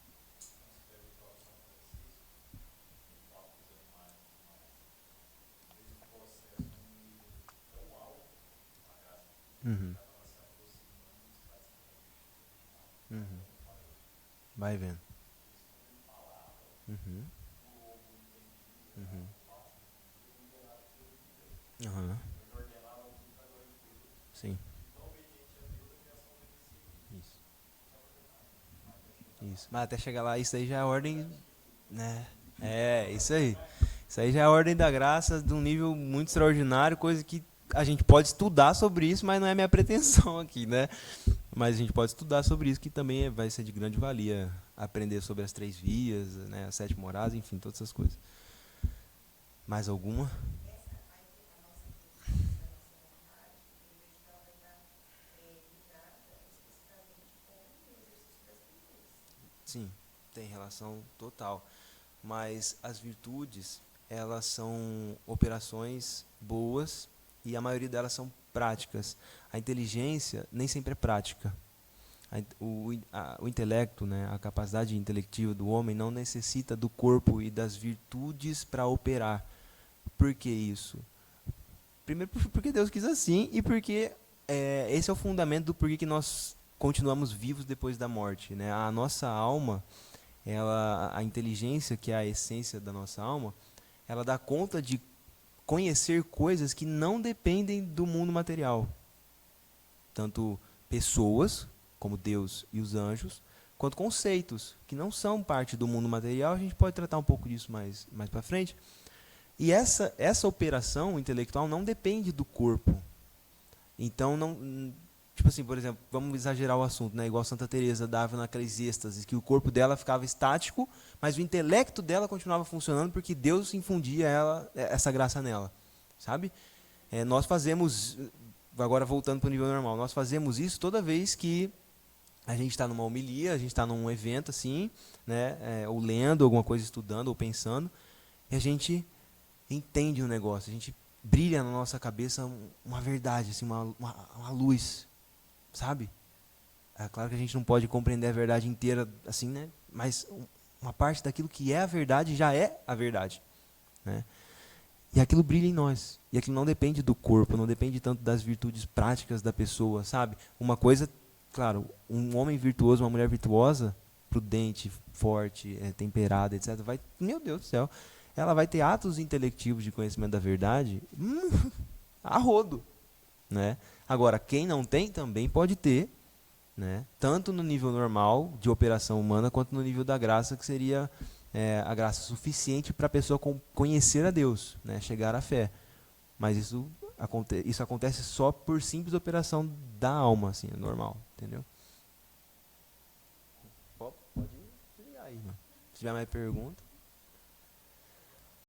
Uhum. Uhum. Vai vendo. Uhum. Uhum. Uhum. Sim. Isso. Isso. Mas até chegar lá, isso aí já é ordem, né? Isso aí. Isso aí já é a ordem da graça de um nível muito extraordinário, coisa que a gente pode estudar sobre isso, mas não é minha pretensão aqui, né? Mas a gente pode estudar sobre isso, que também vai ser de grande valia aprender sobre as 3 vias, né, as 7 moradas, enfim, todas essas coisas. Mais alguma? Sim, tem relação total. Mas as virtudes, elas são operações boas e a maioria delas são práticas. A inteligência nem sempre é prática. O intelecto, né, a capacidade intelectiva do homem não necessita do corpo e das virtudes para operar. Por que isso? Primeiro porque Deus quis assim e porque esse é o fundamento do porquê que nós continuamos vivos depois da morte, né? A nossa alma, a inteligência, que é a essência da nossa alma, ela dá conta de conhecer coisas que não dependem do mundo material. Tanto pessoas, como Deus e os anjos, quanto conceitos, que não são parte do mundo material. A gente pode tratar um pouco disso mais para frente. E essa operação intelectual não depende do corpo. Então, não, tipo assim, por exemplo, vamos exagerar o assunto, né? Igual Santa Teresa dava naqueles êxtases, que o corpo dela ficava estático, mas o intelecto dela continuava funcionando porque Deus infundia essa graça nela, sabe? Nós fazemos, agora voltando para o nível normal, nós fazemos isso toda vez que a gente está numa homilia, a gente está num evento assim, né? Ou lendo alguma coisa, estudando ou pensando, e a gente entende um negócio, a gente brilha na nossa cabeça uma verdade, assim, uma luz, sabe? É claro que a gente não pode compreender a verdade inteira assim, né? Mas uma parte daquilo que é a verdade já é a verdade, né? E aquilo brilha em nós. E aquilo não depende do corpo, não depende tanto das virtudes práticas da pessoa, sabe? Uma coisa, claro, um homem virtuoso, uma mulher virtuosa, prudente, forte, temperada, etc. Meu Deus do céu, ela vai ter atos intelectivos de conhecimento da verdade a rodo, né? Agora, quem não tem também pode ter, né? Tanto no nível normal de operação humana, quanto no nível da graça, que seria a graça suficiente para a pessoa conhecer a Deus, né? Chegar à fé. Mas isso acontece só por simples operação da alma, assim, é normal, entendeu? Pode ligar aí, mano. Se tiver mais pergunta.